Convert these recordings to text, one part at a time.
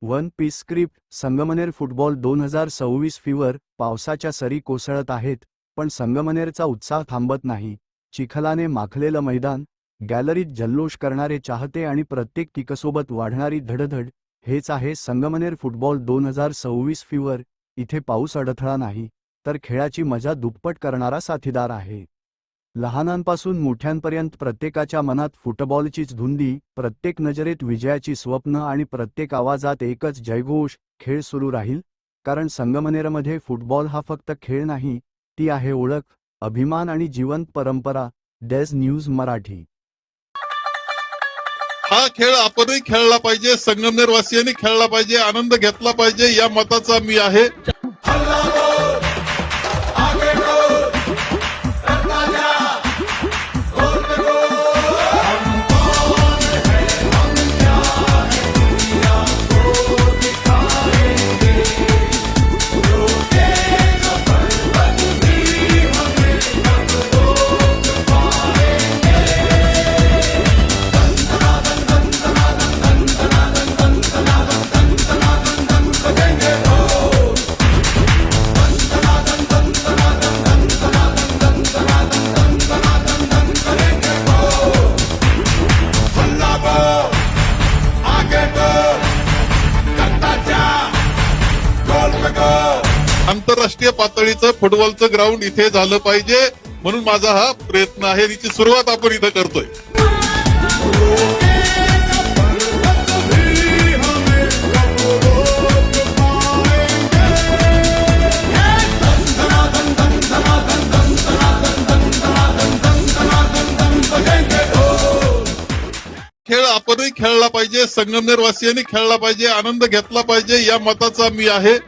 One piece script Sangamner football 2026 fever पावसाच्या सरी कोसळत आहेत, पण संगमनेरचा उत्साह थांबत नाही. चिखलाने माखलेलं मैदान, गॅलरीत जल्लोष करणारे चाहते आणि प्रत्येक किकसोबत वाढणारी धडधड, हेच आहे संगमनेर फुटबॉल 2026 फीवर. इथे पाऊस अडथळा नाही, तर खेळाची मजा दुप्पट करणारा साथीदार आहे. लहानांपासून मोठ्यांपर्यंत प्रत्येकाच्या मनात फुटबॉलचीच धुंदी, प्रत्येक नजरेत विजयाची स्वप्न आणि प्रत्येक आवाजात एकच जयघोष. खेळ सुरू राहील, कारण संगमनेरमध्ये फुटबॉल हा फक्त खेळ नाही, ती आहे ओळख, अभिमान आणि जिवंत परंपरा. Days news Marathi. हा खेळ आपणही खेळला पाहिजे, संगमनेर वासियांनी खेळला पाहिजे, आनंद घेतला पाहिजे, या मताचा मी आहे. आंतरराष्ट्रीय पातळीचं फुटबॉलचं ग्राउंड इथे झालं पाहिजे, म्हणून माझा हा प्रयत्न आहे. याची सुरुवात आपण इथं करतोय. खेळ आपणही खेळला पाहिजे, संगमनेर वासियांनी खेळला पाहिजे, आनंद घेतला पाहिजे, या मताचा मी आहे.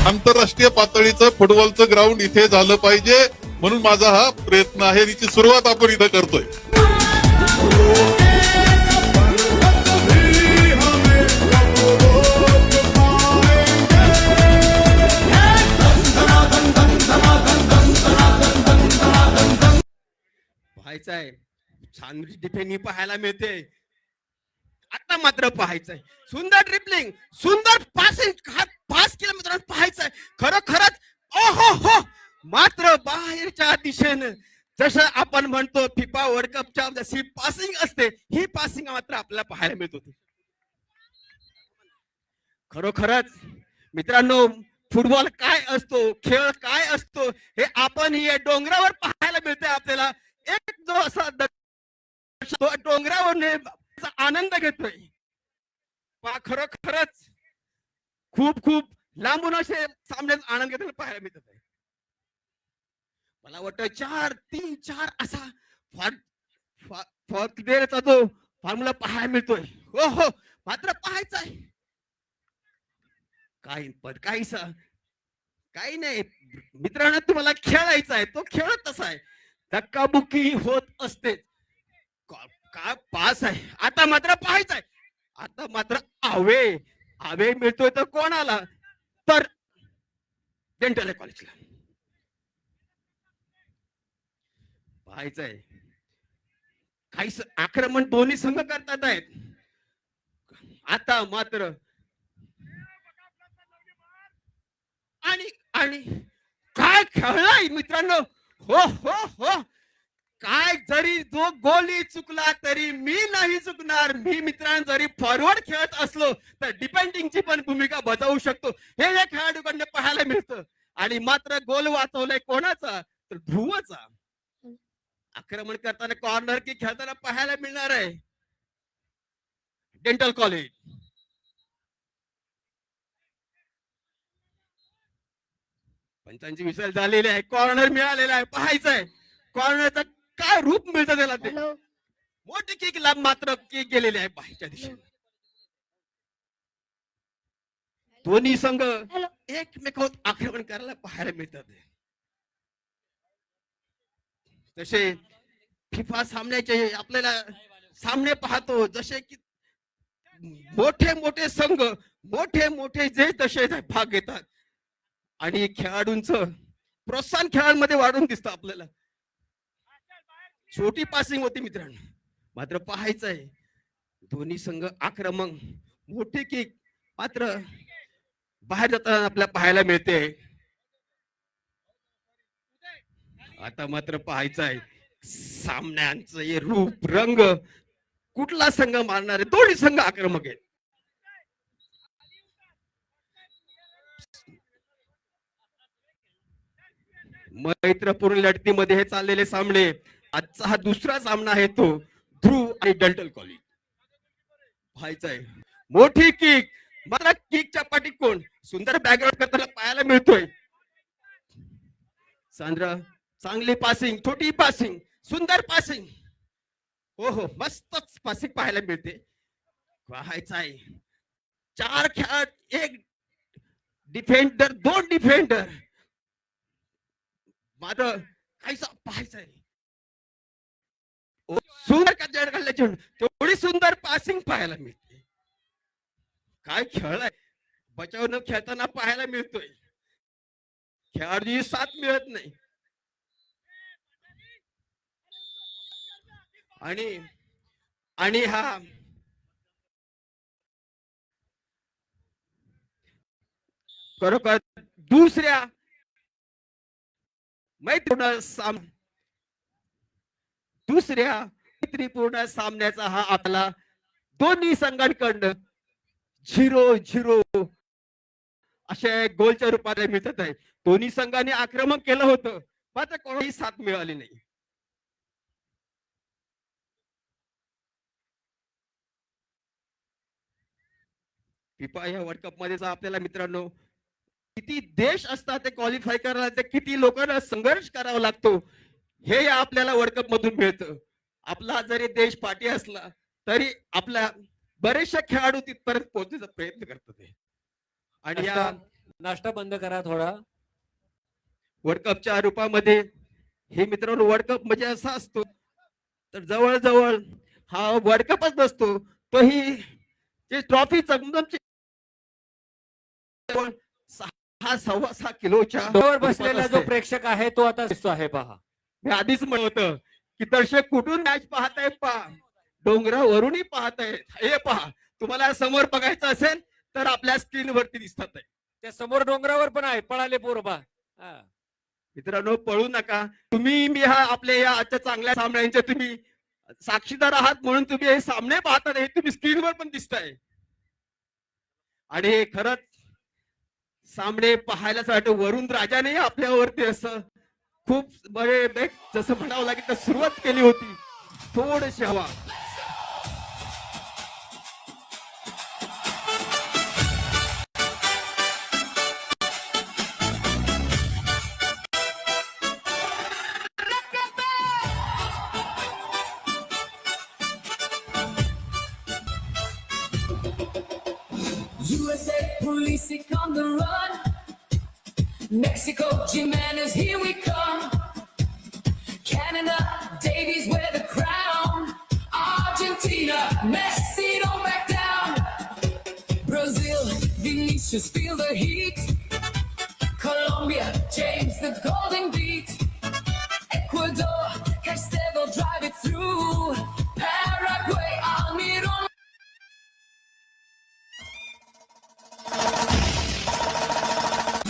आंतरराष्ट्रीय पातळीचं फुटबॉलचं ग्राउंड इथे झालं पाहिजे, म्हणून माझा हा प्रयत्न आहे. याची सुरुवात आपण इथं करतोय. पाहायचंय छान डिफेंडिंग पाहायला मिळते. आता मात्र पाहायचंय सुंदर ड्रिबलिंग, सुंदर पासिंग, पास केलं मित्रांनो. पाहायचंय खरोखरच ओहो हो. मात्र बाहेरच्या दिशेनं जसं आपण म्हणतो फिफा वर्ल्ड कपच्या जशी पासिंग असते, ही पासिंग मात्र आपल्याला पाहायला मिळत होती. खरोखरच मित्रांनो, फुटबॉल काय असतो, खेळ काय असतो, हे आपण या डोंगरावर पाहायला मिळते आपल्याला. एक जो असा डोंगरावर आनंद घेतोय. खरोखरच खूप खूप लांबून असे सामन्यात आनंद घेताना पाहायला मिळत आहे. मला वाटतं 4-3-4 असा फॉर्म्युलाचा जो फॉर्म्युला पाहायला मिळतोय. हो हो, मात्र पाहायचा आहे काही नाही मित्रांनो, तुम्हाला खेळायचा आहे, तो खेळ तसा आहे, धक्काबुक्की होत असते. का पास आहे. आता मात्र पाहायचं आहे, आता मात्र आवे मिळतोय तर कोणाला, तर डेंटल कॉलेजला. पाहायचंय काही आक्रमण दोन्ही संघ करतात आहेत. आता मात्र आणि काय खेळलाय मित्रांनो. हो हो हो, काय जरी जो गोली चुकला तरी मी नाही चुकणार. मी मित्रांनो जरी फॉरवर्ड खेळत असलो तर डिफेंडिंगची पण भूमिका बजावू शकतो, हे या खेळाडूकडनं पाहायला मिळतं. आणि मात्र गोल वाचवलाय कोणाचा, तर ध्रुवचा. आक्रमण करताना कॉर्नर की खेळताना पाहायला मिळणार आहे डेंटल कॉलेज. पंचांची विसल झालेली आहे, कॉर्नर मिळालेला आहे, पाहायचंय कॉर्नरचं काय रूप मिळतं त्याला. ते हॅलो मोठी किक ला मात्र किक गेलेली आहे बाहेरच्या दिशेने. दोन्ही संघ हॅलो एकमेकावर आक्रमण करायला पाहायला मिळतात. तसे फिफा सामन्याचे आपल्याला सामने पाहतो, जसे की मोठे मोठे संघ मोठे मोठे जे तसे भाग घेतात आणि खेळाडूंचं प्रोत्साहन खेळांमध्ये वाढून दिसतं आपल्याला. छोटी पासिंग होती मित्रांनो, मात्र पाहायचंय दोन्ही संघ आक्रमक, मोठी किक मात्र बाहेर जाताना आपल्याला पाहायला मिळते. आता मात्र पाहायचंय सामन्यांचं हे रूप रंग, कुठला संघ मारणार आहे. दोन्ही संघ आक्रमक आहेत. मैत्रपूर्ण लढतीमध्ये हे चाललेले सामने, आजचा हा दुसरा सामना आहे तो ध्रुव आणि डल्टन कॉलेज. पाहायचंय मोठी किक, मात्र किकच्या पाठी कोण सुंदर बॅकग्राऊंड करताना पाहायला मिळतोय. सांद्र चांगली पासिंग, छोटी पासिंग, सुंदर पासिंग, हो हो मस्तच पासिंग पाहायला मिळते. पाहायचंय 4 खेळाडू, 1 डिफेंडर, 2 डिफेंडर, मात्र काहीसा पाहायचंय सुंदर जड घालण्याची तेवढी सुंदर पासिंग पाहायला मिळते. काय खेळ आहे, बचाव न खेळताना पाहायला मिळतोय. खेळाडू साथ मिळत नाही. आणि हा खरोखर दुसऱ्या मैत्रीपूर्ण सामन्याचा हा आपला दोन्ही संघांकडनं 0-0 अशा गोलच्या रूपात मिळत आहे. दोन्ही संघांनी आक्रमण केलं होतं, मात्र कोणाही साथ मिळाली नाही. फिफा या वर्ल्ड कप मध्ये आपल्याला मित्रांनो किती देश असतात ते क्वालिफाय करायला, ते किती लोकांना संघर्ष करावा लागतो हे आपल्याला वर्ल्ड कप मधून मिळतं. आपला जरी देश पाठी असला तरी आपल्या बरेचशा खेळाडू तिथपर्यंत पोहोचण्याचा प्रयत्न करतात. आणि या नाश्ता बंद करा थोडा. वर्ल्ड कपच्या रूपामध्ये हे मित्रांनो वर्ल्ड कप म्हणजे असा असतो, तर जवळजवळ हा वर्ल्ड कपच नसतो, तोही जे ट्रॉफी 6.6 किलोच्या डोर बसलेला जो प्रेक्षक आहे तो आता दिसतो आहे पहा. मी आधीच म्हणत होतं की दर्शक कुठून मॅच पाहतायत पहा, डोंगरावरूनही पाहतायत. हे पहा, तुम्हाला समोर बघायचं असेल तर आपल्या स्क्रीन वरती दिसतात आहे. त्या समोर डोंगरावर पण आहे, पळाले पोरबा. मित्रांनो पळू नका. तुम्ही मी हा आपल्या या आजच्या चांगल्या सामन्यांचे तुम्ही साक्षीदार आहात म्हणून तुम्ही हे सामने पाहतात, हे तुम्ही स्क्रीनवर पण दिसताय. आणि हे खरंच सामने पाहायला वरुण राजाने आपल्यावरती असं खूप बरे जसं म्हणावं लागेल तर सुरुवात केली होती. थोडीशी हवा USA policing on the run. Mexico, Jimenez, here we come. Canada, Davies wear the crown. Argentina, Messi don't back down. Brazil, Vinicius feel the heat. Colombia, James the golden beat. Ecuador, Castelo drive it through. Paraguay, Almiron.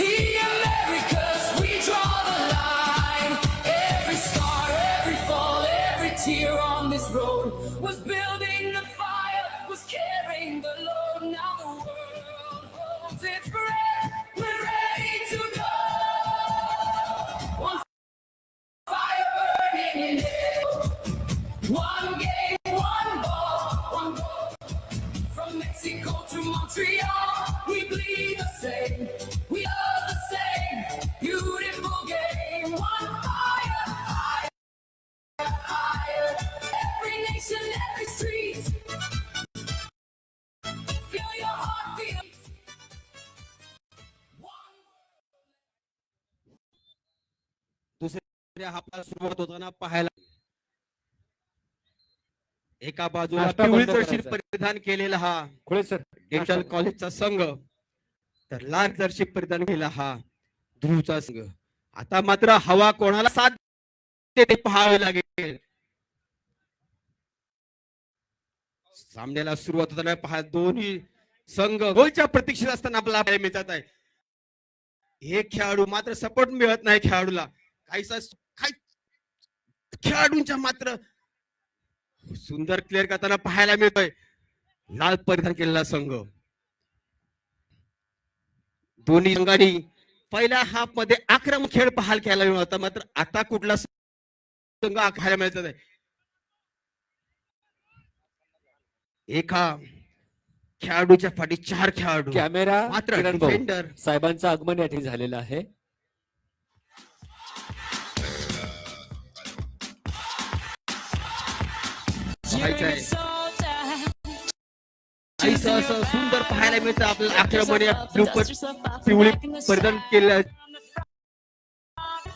The Americas, we draw the line. Every star, every fall, every tear on this road was building the fire, was carrying the load. Now the world holds its breath. We're ready to go. One fire burning in hell. One game, one ball, one goal. From Mexico to Montreal, we bleed the same. We are the same. You आपला सुरुवात होताना पाहायला एका बाजूला नाश्ता पिवळी बंद Jersey करायचा. परिधान केलेला हा खुळे सर डेंटल कॉलेजचा संघ तर लाल जर्सी परिधान केलेला हा ध्रुवचा संघ. आता मात्र हवा कोणाला साथ देते ते पाहावे लागेल. सामन्याला सुरुवात होताना पहा दोन्ही संघ गोलच्या प्रतीक्षेत असताना आपल्याला पाहायला मिळत आहे. एक खेळाडू मात्र सपोर्ट मिळत नाही खेळाडूला. काही खेळाडूंच्या मात्र सुंदर क्लिअर करताना पाहायला मिळतोय लाल परिधान केलेला संघ. दोन्ही संघांनी पहिल्या हाफ मध्ये आक्रमक खेळ पाहायला मिळत होता, मात्र आता कुठला संघ पाहायला मिळत आहे. एका खेळाडूच्या पाठी 4 खेळाडू कॅमेरा मात्र किरण भाऊ, डिफेंडर साहेबांचं आगमन या ठिकाणी झालेलं आहे. असं सुंदर पाहायला मिळतं आपल्याला आक्रमण या पिवळी परिधान केलं.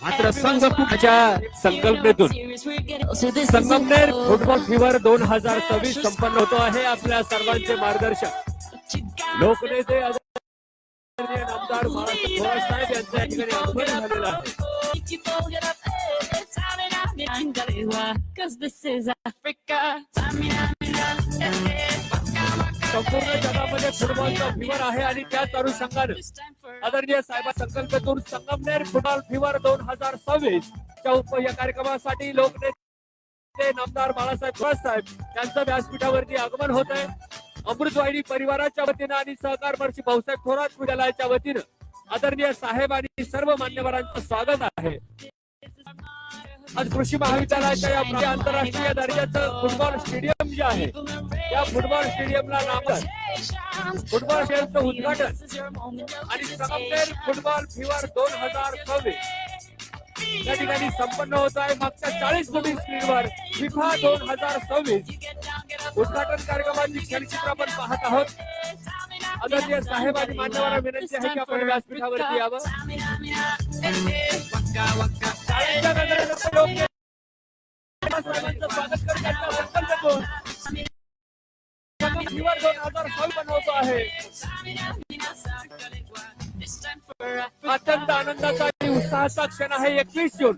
मात्र संघ त्याच्या संकल्पनेतून संगमनेर फुटबॉल फिवर 2026 संपन्न होतो आहे. आपल्या सर्वांचे मार्गदर्शक लोकनेते आदरणीय नामदार बाळासाहेब थोरात साहेब यांचं या ठिकाणी आगमन झालेलं आहे. संपूर्ण जगामध्ये फुटबॉलचा फिवर आहे आणि त्याच अनुषंगाने आदरणीय साहेब संकल्पनेतून संगमनेर फुटबॉल फिवर 2026 च्या या कार्यक्रमासाठी लोकनेते नामदार बाळासाहेब थोरात साहेब यांचं व्यासपीठावरती आगमन होत आहे. अमृतवाहिनी परिवाराच्या वतीनं आणि सहकार महर्षी भाऊसाहेब थोरात विद्यालयाच्या वतीनं आदरणीय साहेब आणि सर्व मान्यवरांचं स्वागत आहे. आज कृषी महाविद्यालयाच्या या आंतरराष्ट्रीय दर्जाचं फुटबॉल स्टेडियम जे आहे त्या फुटबॉल स्टेडियमला नामकरण फुटबॉल स्टेडियमचं उद्घाटन आणि संगमनेर फुटबॉल फिवर 2026 या ठिकाणी संपन्न होत आहे. मागच्या 40 फुटी स्क्रीनवर फिफा 2026 उद्घाटन कार्यक्रमाची क्षणचित्र आपण पाहत आहोत. आदरणीय साहेब आणि मान्यवरांना विनंती आहे की आपण व्यासपीठावरती यावं. शाळेच्या नजरेनं लोक साहेबांचं स्वागत करण्याचा संकल्प करून फिवर 2026 बनवतो आहे. अत्यंत आनंदाचा आणि उत्साहाचा क्षण आहे. 21 जून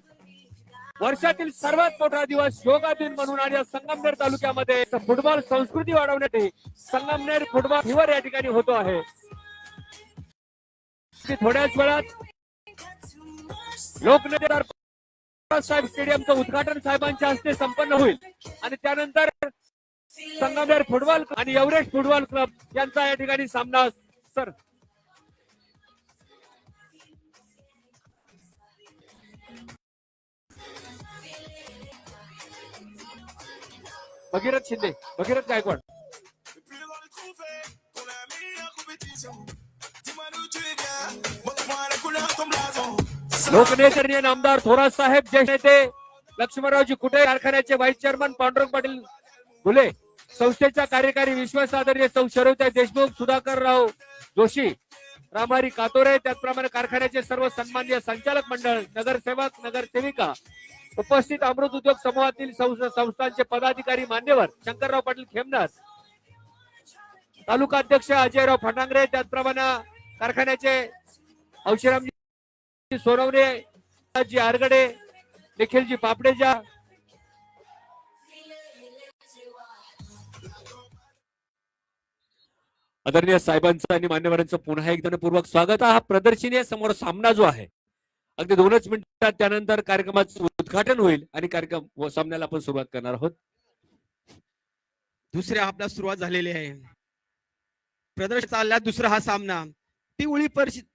वर्षातील सर्वात मोठा दिवस योगा दिन म्हणून आणि संगमनेर तालुक्यामध्ये फुटबॉल संस्कृती वाढवण्यासाठी संगमनेर फुटबॉल फिवर या ठिकाणी होतो आहे. थोड्याच वेळात लोकनेते साहेब स्टेडियमचं उद्घाटन साहेबांच्या हस्ते संपन्न होईल आणि त्यानंतर संगमनेर फुटबॉल आणि एव्हरेस्ट फुटबॉल क्लब यांचा या ठिकाणी सामना. सर भगीरथ शिंदे, भगीरथ गायकवाड. लोकनेते नामदार थोरात साहेब, ज्येष्ठ नेते लक्ष्मणरावजी कुटे, कारखान्याचे व्हाईस चेअरमन पांडुरंग पाटील घुले, संस्थेच्या कार्यकारी विश्वास आदरणीय सौ शरवताई देशमुख, सुधाकरराव जोशी, रामहरी कातोरे, त्याचप्रमाणे कारखान्याचे सर्व सन्माननीय संचालक मंडळ, नगरसेवक, नगरसेविका, उपस्थित अमृत उद्योग समूहातील संस्थांचे पदाधिकारी, मान्यवर, शंकरराव पाटील खेमनार, तालुका अध्यक्ष अजयराव फटांगरे, त्याचप्रमाणे कारखान्याचे औशीरामजी सोनवणे, जी आरगडे, निखिलजी पापडेजा, आदरणीय साहेबांचं आणि मान्यवरांचं पुन्हा एकदा पूर्वक स्वागत. हा प्रदर्शनी समोर सामना जो आहे अगदी 2च मिनिटात त्यानंतर कार्यक्रमाचं उद्घाटन होईल आणि कार्यक्रम व सामन्याला आपण सुरुवात करणार आहोत. दुसऱ्या आपला सुरुवात झालेली आहे. प्रदर्शन चालला दुसरा हा सामना. पिवळी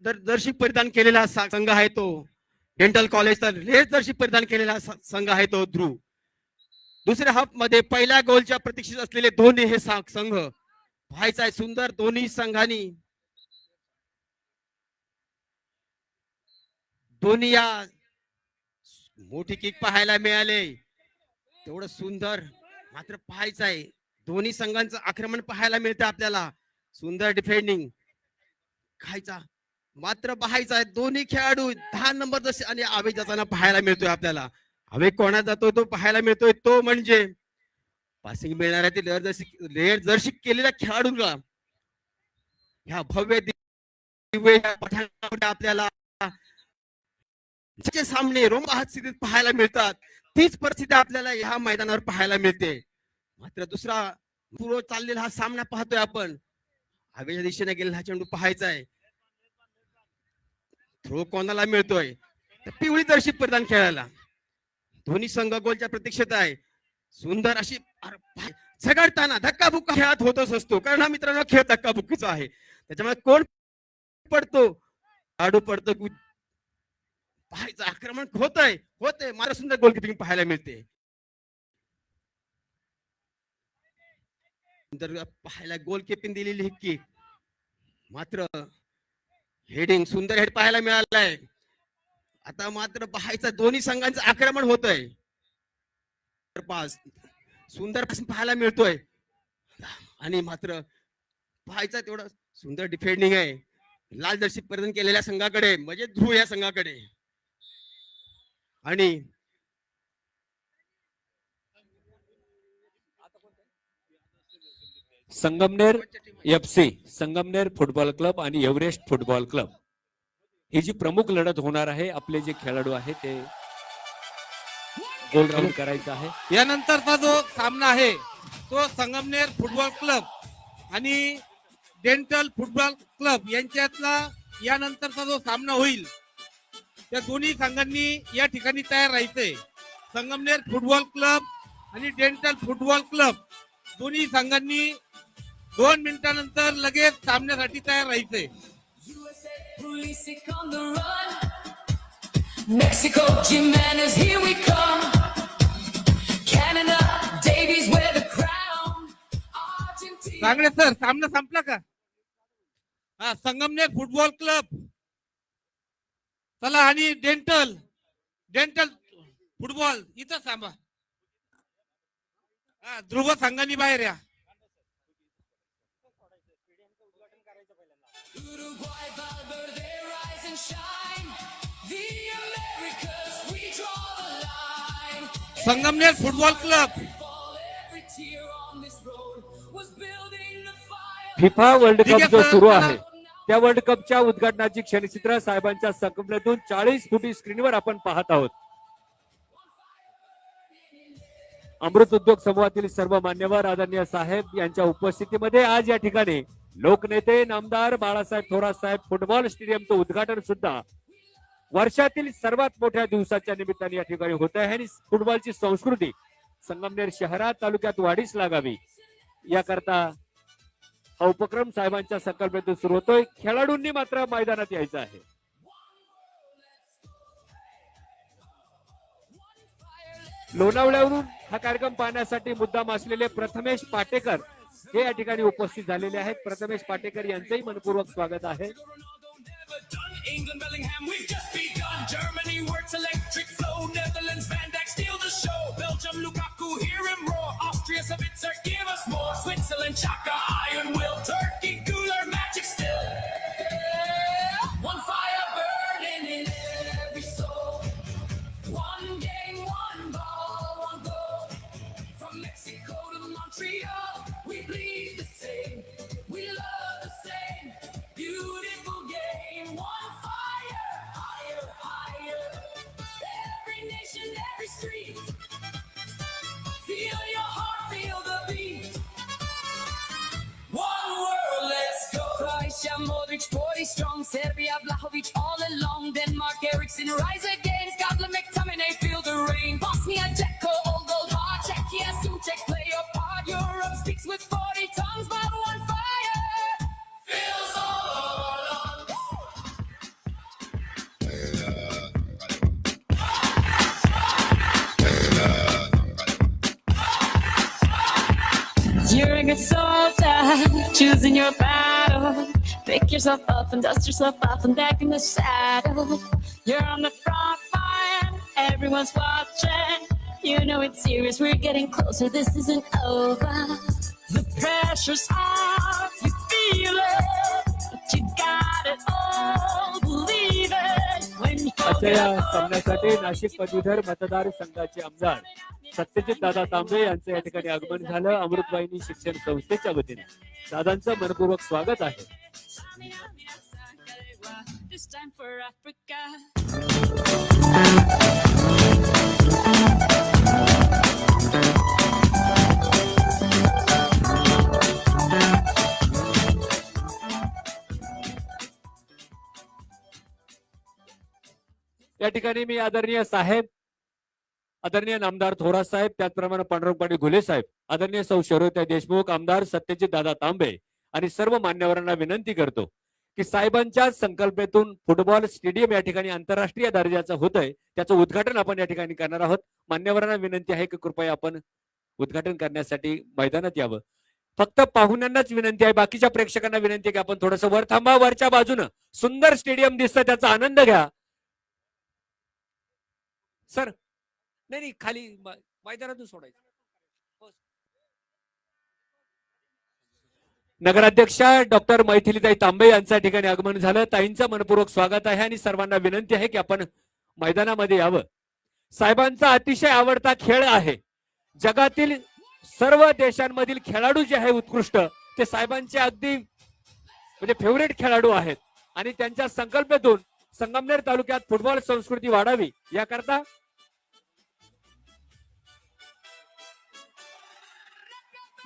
जर्सी परिधान केलेला संघ आहे तो डेंटल कॉलेज, तर रेड जर्सी परिधान केलेला संघ आहे तो ध्रुव. दुसऱ्या हाफ मध्ये पहिल्या गोलच्या प्रतीक्षेत असलेले दोन्ही हे संघ व्हायचा आहे. सुंदर दोन्ही संघांनी दोन्ही या मोठी किक पाहायला मिळाले. तेवढं सुंदर मात्र पाहायचं आहे. दोन्ही संघांचं आक्रमण पाहायला मिळतं आपल्याला. सुंदर डिफेंडिंग खायचा मात्र पाहायचं आहे दोन्ही खेळाडू 10 नंबर जसे आणि आवेग जाताना पाहायला मिळतोय आपल्याला. आवेग कोणा जातोय तो पाहायला मिळतोय तो म्हणजे पासिंग मिळणाऱ्या ते लेअर जर्सी केलेल्या खेळाडूंना ह्या भव्य दिव्य या पठाणामध्ये आपल्याला जे सामने रोमहर्षक स्थितीत पाहायला मिळतात तीच परिस्थिती आपल्याला ह्या मैदानावर पाहायला मिळते. मात्र दुसरा पूर्व चाललेला हा सामना पाहतोय आपण. हवेच्या दिशेने गेलेला हा चेंडू पाहायचा आहे. थ्रो कोणाला मिळतोय पिवळी जर्सी परिधान खेळायला. दोन्ही संघ गोलच्या प्रतीक्षेत आहे. सुंदर अशी झगडताना धक्काबुक्का खेळात होतच असतो कारण हा मित्रांनो खेळ धक्काबुक्कीचा आहे. त्याच्यामुळे कोण पडतो आडू पडतो पाहायचं आक्रमण होतंय मला सुंदर गोलकीपिंग पाहायला मिळते. पाहायला गोलकीपिंग दिलेली ही किक मात्र हेडिंग सुंदर हेड पाहायला मिळालाय. आता मात्र पाहायचं दोन्ही संघांचं आक्रमण होतंय. पास सुंदर पाहायला मिळतोय आणि मात्र पाहायचं तेवढं सुंदर डिफेंडिंग आहे लाल जर्सी परिधान केलेल्या संघाकडे म्हणजे ध्रुव या संघाकडे. आणि Sangamner FC, Sangamner football club आणि एव्हरेस्ट फुटबॉल क्लब ही जी प्रमुख लढत होणार आहे. आपले जे खेळाडू आहेत ते गोल राऊंड करायचा आहे. यानंतरचा जो सामना आहे तो संगमनेर फुटबॉल क्लब आणि डेंटल फुटबॉल क्लब यांच्यातला यानंतरचा जो सामना होईल त्या दोन्ही संघांनी या ठिकाणी तयार राहायचंय. संगमनेर फुटबॉल क्लब आणि डेंटल फुटबॉल क्लब दोन्ही संघांनी 2 मिनिटांनंतर लगेच सामन्यासाठी तयार राहायचंय. Pulisic on the run. Mexico, Jimenez, here we come. Canada, Davies wear the crown. Argentina. चांगले सर सामना संपला का? हा संगमनेर फुटबॉल क्लब चला आणि डेंटल फुटबॉल इथं थांबा. हा ध्रुव संघांनी बाहेर या. Uruguay, Valverde, rise and shine. The Americas, we draw the line. Sangamner football club Every tear on this road was building the fire. FIFA world ठीक कप आहे, जो सर. सुरू आहे त्या वर्ल्ड कपच्या उद्घाटनाची क्षणचित्र साहेबांच्या संकल्पनेतून 40 फुटी स्क्रीनवर आपण पाहत आहोत. अमृत उद्योग समूहातील सर्व मान्यवर आदरणीय साहेब यांच्या उपस्थितीमध्ये आज या ठिकाणी लोकनेते नामदार बाळासाहेब थोरात साहेब फुटबॉल स्टेडियमचं उद्घाटन सुद्धा वर्षातील सर्वात मोठ्या दिवसाच्या निमित्ताने या ठिकाणी होत आहे आणि फुटबॉलची संस्कृती संगमनेर शहरात तालुक्यात वाढीस लागावी याकरता हा उपक्रम साहेबांच्या संकल्पनेतून सुरू होतोय. खेळाडूंनी मात्र मैदानात यायचं आहे. लोणावळ्यावरून हा कार्यक्रम पाहण्यासाठी मुद्दाम असलेले प्रथमेश पाटेकर हे या ठिकाणी उपस्थित झालेले आहेत. प्रथमेश पाटेकर यांचंही मनपूर्वक स्वागत आहे. England, Bellingham, we've just begun. Germany works electric flow. Netherlands, Van Dijk steal the show. Belgium, Lukaku, hear him roar. Austria, Savitzer, give us more. Switzerland, Chaka, Iron Will. Turkey, Guler, magic still. One fire burning in every soul. One game, one ball, one goal. From Mexico to Montreal, we bleed the same. We love the same. Beautiful game. One fire, higher, higher. Every nation, every street. Feel your heart, feel the beat. One world, let's go. Croatia, Modric, Boy, strong. Serbia, Vlahovic, all along. Denmark, Eriksson, rise again. Scotland, McTominay, feel the rain. Bosnia, Dzeko, all gold heart. Czechia, Suchek, play your part. Europe speaks with 40 tongues, but one fire fills all our lungs. You're a good soldier, choosing your battle. Pick yourself up and dust yourself off and back in the saddle. You're on the front line, everyone's watching. You know it's serious, we're getting closer, this isn't over. The pressure's off, you feel it, but you got it all. आजच्या या सामन्यासाठी नाशिक पदवीधर मतदारसंघाचे आमदार सत्यजित दादा तांबे यांचं या ठिकाणी आगमन झालं. अमृतवाहिनी शिक्षण संस्थेच्या वतीने दादांचं मनपूर्वक स्वागत आहे. This time for Africa. या ठिकाणी मी आदरणीय साहेब, आदरणीय नामदार थोरात साहेब, त्याचप्रमाणे पांडुरंग पाटील घुले साहेब, आदरणीय सौ शरयूताई देशमुख, आमदार सत्यजित दादा तांबे आणि सर्व मान्यवरांना विनंती करतो की साहेबांच्या संकल्पनेतून फुटबॉल स्टेडियम या ठिकाणी आंतरराष्ट्रीय दर्जाचं होतंय, त्याचं उद्घाटन आपण या ठिकाणी करणार आहोत. मान्यवरांना विनंती आहे की कृपया आपण उद्घाटन करण्यासाठी मैदानात यावं. फक्त पाहुण्यांनाच विनंती आहे, बाकीच्या प्रेक्षकांना विनंती आहे की आपण थोडंसं वर थांबा. वरच्या बाजूनं सुंदर स्टेडियम दिसतं, त्याचा आनंद घ्या. सर नाही खाली मैदानातून सोडायचं. नगराध्यक्षा डॉक्टर मैथिलीताई तांबे यांच्या ठिकाणी आगमन झालं. ताईंचं मनपूर्वक स्वागत आहे आणि सर्वांना विनंती आहे की आपण मैदानामध्ये यावं. साहेबांचा अतिशय आवडता खेळ आहे. जगातील सर्व देशांमधील खेळाडू जे आहे उत्कृष्ट, ते साहेबांचे अगदी म्हणजे फेवरेट खेळाडू आहेत आणि त्यांच्या संकल्पनेतून संगमनेर तालुक्यात फुटबॉल संस्कृती वाढावी याकरता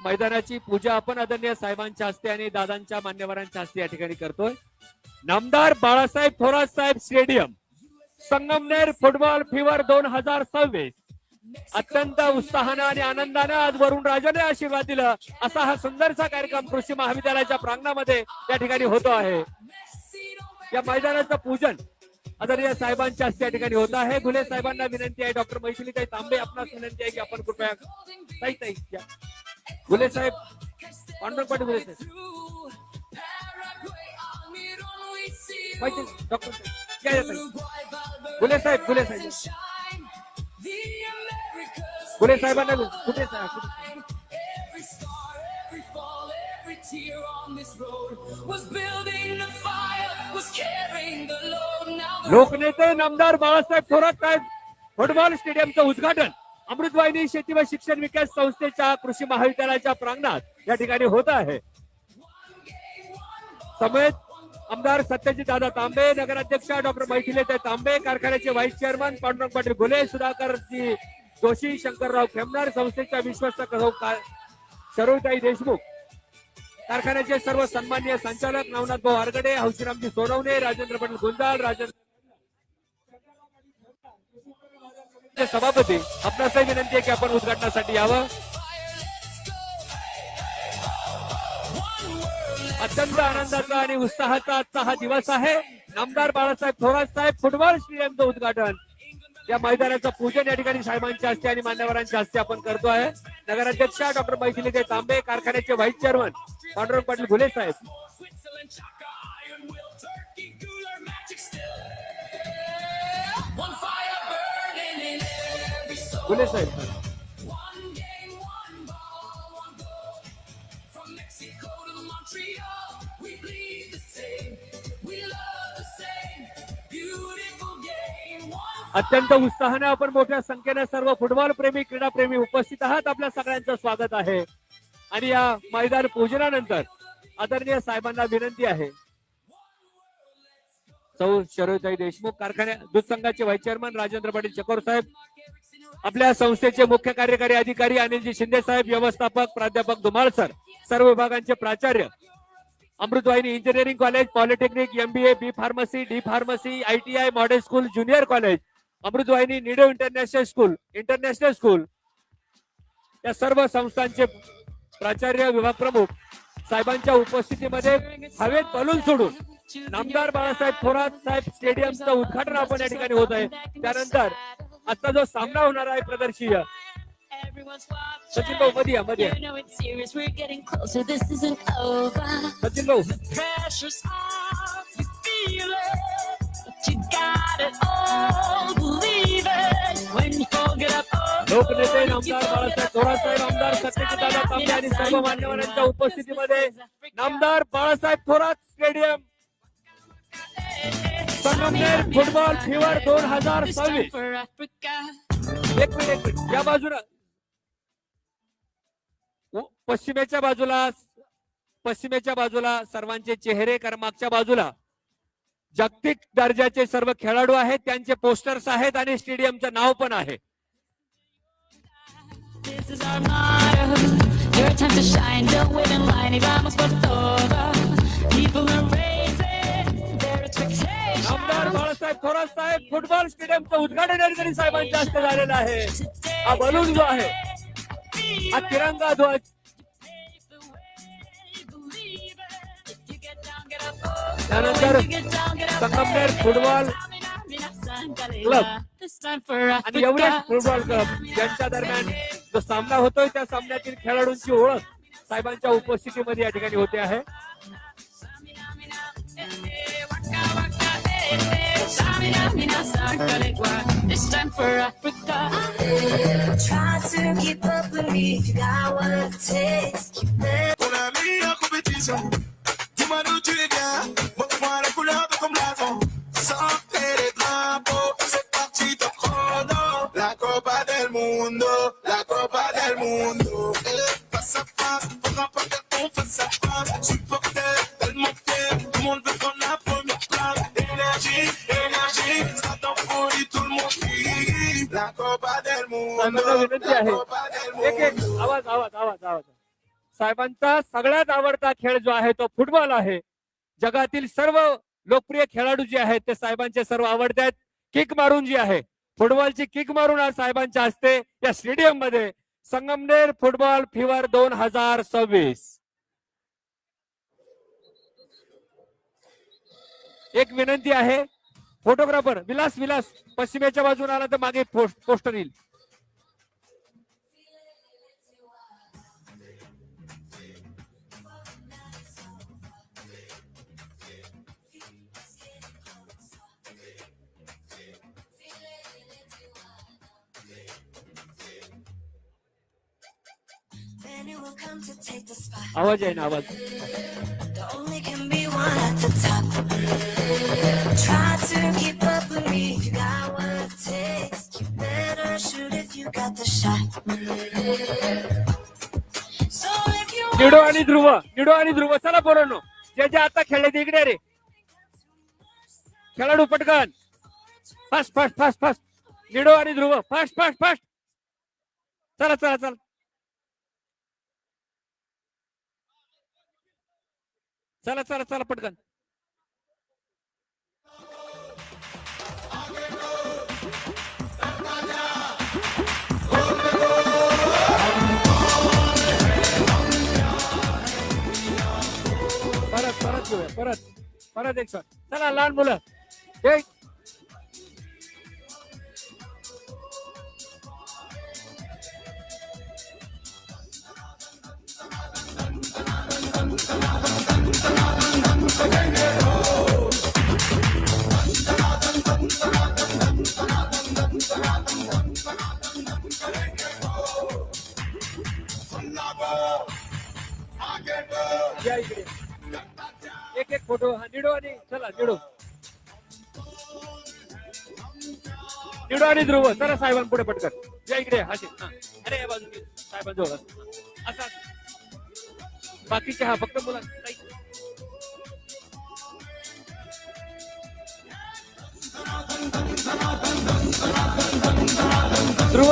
मैदानाची पूजा आपण आदरणीय साहेबांच्या हस्ते आणि दादांच्या मान्यवरांच्या हस्ते या ठिकाणी करतोय. नामदार बाळासाहेब थोरात साहेब स्टेडियम, संगमनेर फुटबॉल फिवर 2026. अत्यंत उत्साहानं आणि आनंदानं आज वरुण राजाने आशीर्वाद दिला असा हा सुंदरसा कार्यक्रम कृषी महाविद्यालयाच्या प्रांगणामध्ये या ठिकाणी होतो आहे. या मैदानाचं पूजन आदरणीय साहेबांच्या हस्ते या ठिकाणी होत आहे. घुले साहेबांना विनंती आहे, डॉक्टर मैथिलीताई तांबे आपणास विनंती आहे की आपण कृपया ताई घुले साहेब, पांडुरंग पाटील घुले साहेब, डॉक्टर घुले साहेब, घुले साहेबांना कुठे लोकनेते नामदार बाळासाहेब थोरात साहेब फुटबॉल स्टेडियमचं उद्घाटन अमृतवाहिनी शेती व शिक्षण विकास संस्थेच्या कृषी महाविद्यालयाच्या प्रांगणात या ठिकाणी होत आहे. समेत आमदार सत्यजित दादा तांबे, नगराध्यक्षा डॉक्टर मैथिलीताई तांबे, कारखान्याचे व्हाईस चेअरमन पांडुरंग पाटील घुले, सुधाकर जोशी, शंकरराव खेमनार, संस्थेच्या विश्वस्त शरयूताई देशमुख, कारखान्याचे सर्व सन्माननीय संचालक नवनाथ भाऊ आरगडे, हौशीरामजी सोनवणे, राजेंद्र पाटील गुंजाळ, सभापती, आपणासही विनंती आहे की आपण उद्घाटनासाठी यावं. अत्यंत आनंदाचा आणि उत्साहाचा आजचा हा दिवस आहे. नामदार बाळासाहेब थोरात साहेब फुटबॉल स्टेडियमचं उद्घाटन, या मैदानाचं पूजन या ठिकाणी साहेबांच्या हस्ते आणि मान्यवरांच्या हस्ते आपण करतो आहे. नगराध्यक्षा डॉक्टर मैथिलीताई तांबे, कारखान्याचे व्हाईस चेअरमन पांडुरंग पाटील घुले साहेब, घुले साहेब, अत्यंत उत्साहाने आपण मोठ्या संख्येने सर्व फुटबॉल प्रेमी, क्रीडा प्रेमी उपस्थित आहात. आपल्या सगळ्यांचं स्वागत आहे. आणि या मैदान पूजनानंतर आदरणीय साहेबांना विनंती आहे, सौ शरयूताई देशमुख, कारखान्या दूध संघाचे व्हाईस चेअरमन राजेंद्र पाटील चकोर साहेब, आपल्या संस्थेचे मुख्य कार्यकारी अधिकारी अनिलजी शिंदे साहेब, व्यवस्थापक प्राध्यापक धुमाळ सर, सर्व विभागांचे प्राचार्य, Amrutvahini engineering college, polytechnic, MBA, B pharmacy, D pharmacy, ITI, model school, junior college, Amrutvahini Nido international school, या सर्व संस्थांचे प्राचार्य, विभाग प्रमुख साहेबांच्या उपस्थितीमध्ये हवेत बलून सोडून नामदार बाळासाहेब थोरात साहेब स्टेडियमचं उद्घाटन आपण या ठिकाणी होत आहे. त्यानंतर आजचा जो सामना होणार आहे प्रदर्शीय, सचिन भाऊ मध्ये मध्ये सचिन भाऊ, लोकनेते नामदार बाळासाहेब थोरात साहेब, आमदार सत्यजित दादा तांबे आणि सर्व मान्यवरांच्या उपस्थितीमध्ये नामदार Balasaheb Thorat stadium Sangamner football fever This time 2026. for Africa. एक मिनिट या बाजूला पश्चिमेच्या बाजूला सर्वांचे चेहरे मागच्या बाजूला जागतिक दर्जाचे सर्व खेळाडू आहेत, त्यांचे पोस्टर्स आहेत आणि स्टेडियमचं नाव पण आहे. This is our motto. Your time to shine. Don't wait in line. Y vamos por todo. People are raising their expectations. आमदार बाळासाहेब थोरात साहेब फुटबॉल स्टेडियमचं उद्घाटन या ठिकाणी साहेबांच्या हस्ते झालेलं आहे. हा बलून जो आहे, हा तिरंगा ध्वज त्यानंतर संगमनेर फुटबॉल क्लब आणि एव्हरेस्ट फुटबॉल क्लब यांच्या दरम्यान जो सामना होतोय त्या सामन्यातील खेळाडूंची ओळख साहेबांच्या उपस्थितीमध्ये या ठिकाणी होते आहे. This time for Africa. Try to keep up with me if you got what it takes. Keep it. Pour la meilleure compétition, dis-moi d'où tu viens, montre-moi la couleur de ton blason. Sortez les drapeaux, c'est parti top chrono. La Copa del Mundo, la Copa del Mundo. Face à face, faudra pas faire ton face à face. Supporter, tellement fier, tout le monde veut prendre la première place. Énergie, énergie, ça t'en folie, tout le monde crie. La Copa del Mundo, विनंती la आहे Copa del एक एक Mundo. आवाज आवाज आवाज आवाज साहेबांचा सगळ्यात आवडता खेळ जो आहे तो फुटबॉल आहे. जगातील सर्व लोकप्रिय खेळाडू जे आहेत ते साहेबांचे सर्व आवडतात. किक मारून जी आहे, फुटबॉलची किक मारून आज साहेबांच्या हस्ते या स्टेडियम मध्ये संगमनेर फुटबॉल फिवर 2026. एक विनंती आहे, फोटोग्राफर विलास विलास पश्चिमेच्या बाजूला आला तर मागे पोस्टर येईल. Many will come to take the spot. आवाज आहे ना आवाज. There only can be one at the top. Try to keep up with me if you got what it takes. You better shoot if you got the shot. So if you Nido आणि ध्रुव चला पोरांनो, जे जे आता खेळले ते इकडे रे. खेळाडू पटकन fast fast fast fast. Nido आणि ध्रुव फास्ट फास्ट फास्ट. चला चला चला चला चला चला पटकन. परत परत घेऊया, परत एक शॉट. चला लहान मुलं एक या इकडे एक एक फोटो. हा निडो आणि चला निडो आणि ध्रुव चला साहेबांपुढे पटकन या इकडे. असे अरे या बाजू साहेबांजवळ असा बाकीचे हा फक्त मुला. ध्रुव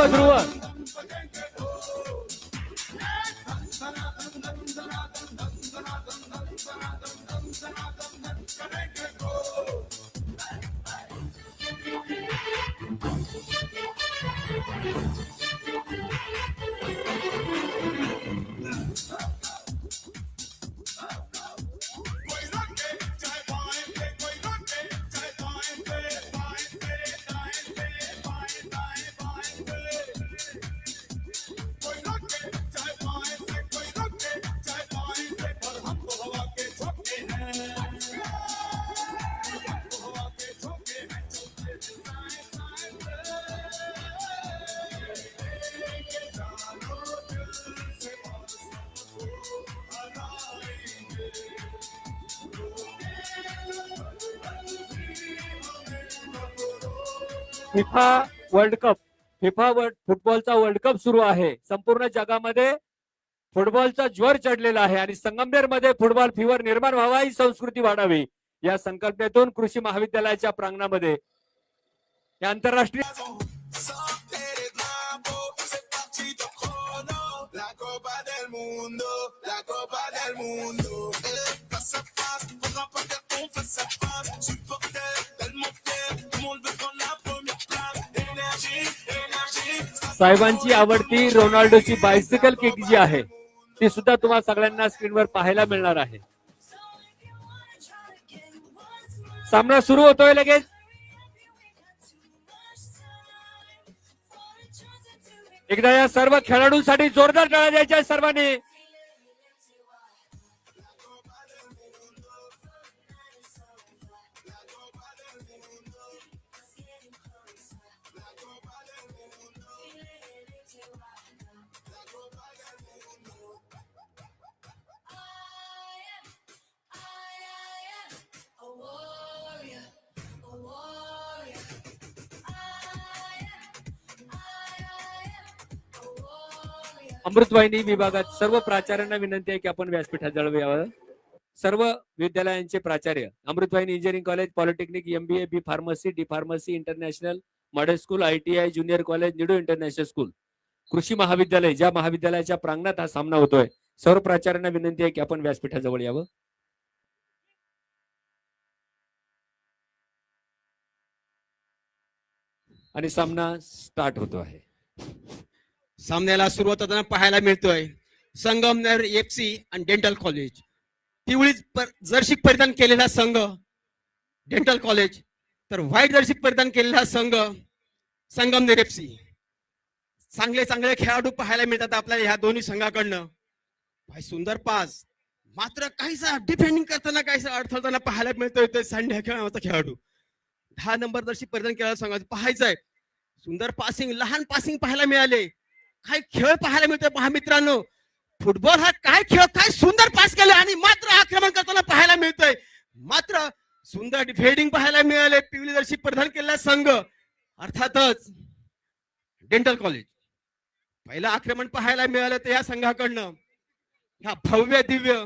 फिफा वर्ल्ड कप फुटबॉलचा वर्ल्ड कप सुरू आहे. संपूर्ण जगामध्ये फुटबॉलचा ज्वर चढलेला आहे आणि संगमनेर मध्ये फुटबॉल फिवर निर्माण व्हावा, ही संस्कृती वाढावी या संकल्पनेतून कृषी महाविद्यालयाच्या प्रांगणामध्ये हे आंतरराष्ट्रीय Sans tes drapeaux, c'est parti top chrono. La Copa del Mundo, la Copa del Mundo. Face à face, faudra pas faire ton face à face. Supporter, tellement fier, tout le monde veut prendre la première place. Énergie, énergie. साहेबांची आवडती रोनाल्डोची bicycle kick जी आहे ती सुद्धा तुम्हाला सगळ्यांना स्क्रीनवर पाहायला मिळणार आहे. सामना सुरू होतोय लगेच. एकदा या सर्व खेळाडूंसाठी जोरदार टाळ्या द्यायच्या सर्वांनी. अमृतवाहिनी विभागात सर्व प्राचार्यांना विनंती आहे की आपण व्यासपीठाजवळ यावं. सर्व विद्यालयांचे प्राचार्य, Amrutvahini engineering college, polytechnic, MBA, B pharmacy, D pharmacy, international model school, ITI, junior college, Nido international school, कृषी महाविद्यालय, ज्या महाविद्यालयाच्या प्रांगणात हा सामना होतोय, सर्व प्राचार्यांना विनंती आहे की आपण व्यासपीठाजवळ यावं. आणि सामना स्टार्ट होतो आहे. सामन्याला सुरुवात होताना पाहायला मिळतोय संगमनेर FC आणि डेंटल कॉलेज. पिवळी जर्सी परिधान केलेला संघ डेंटल कॉलेज, तर व्हाईट जर्सी परिधान केलेला संघ संगमनेर FC. चांगले चांगले खेळाडू पाहायला मिळतात आपल्याला ह्या दोन्ही संघाकडनं. भाई सुंदर पास, मात्र काहीसा डिफेंडिंग करताना काहीसा अडथळताना पाहायला मिळतोय ते संध्या खेळाचा खेळाडू. 10 नंबर जर्सी परिधान केलेला संघ पाहायचंय. सुंदर पासिंग, लहान पासिंग पाहायला मिळाले. काय खेळ पाहायला मिळतोय पहा मित्रांनो. फुटबॉल हा काय खेळ, काय सुंदर पास केलं आणि मात्र आक्रमण करताना पाहायला मिळतोय. मात्र सुंदर डिफेंडिंग पाहायला मिळाले. पिवळी जर्सी परिधान केलेला संघ अर्थातच डेंटल कॉलेज. पहिलं आक्रमण पाहायला मिळालं तर या संघाकडनं ह्या भव्य दिव्य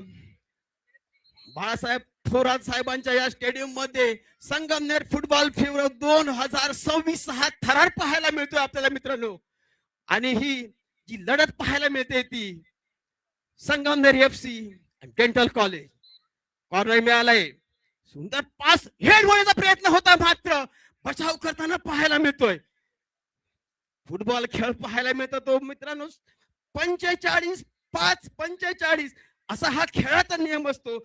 बाळासाहेब थोरात साहेबांच्या या स्टेडियम मध्ये संगमनेर फुटबॉल फिवर 2026 हा थरार पाहायला मिळतोय आपल्याला मित्रांनो. आणि ही जी लढत पाहायला मिळते ती संगमनेर FC आणि डेंटल कॉलेज. कॉर्नर मिळालाय. सुंदर पास, हेड होण्याचा प्रयत्न होता मात्र बचाव करताना पाहायला मिळतोय. फुटबॉल खेळ पाहायला मिळतो तो मित्रांनो. 45-5-45 असा हा खेळाचा नियम असतो.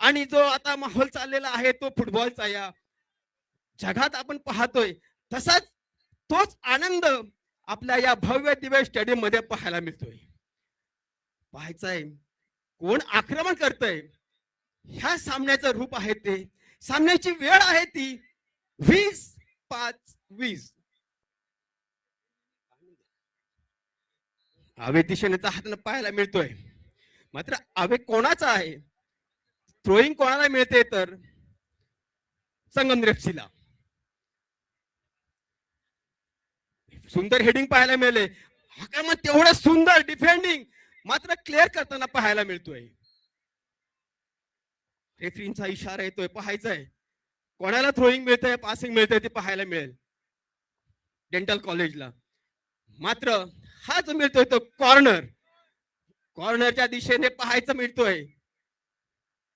आणि जो आता माहोल चाललेला आहे तो फुटबॉलचा या जगात आपण पाहतोय, तसाच तोच आनंद आपल्या या भव्य दिव्य स्टेडियम मध्ये पाहायला मिळतोय. पाहायचंय कोण आक्रमण करतय. ह्या सामन्याचं रूप आहे ते, सामन्याची वेळ आहे ती 20-5-20. आवेग दिशेनेचा हातानं पाहायला मिळतोय. मात्र आवेग कोणाचा आहे, थ्रोईंग कोणाला मिळते तर संगमनेर FC ला. सुंदर हेडिंग पाहायला मिळाले. मग तेवढं सुंदर डिफेंडिंग मात्र क्लिअर करताना पाहायला मिळतोय. रेफरींचा इशारा येतोय. पाहायचंय कोणाला थ्रोईंग मिळतंय, पासिंग मिळतंय ते पाहायला मिळेल डेंटल कॉलेजला. मात्र हा जो मिळतोय तो कॉर्नर, कॉर्नरच्या दिशेने पाहायचं मिळतोय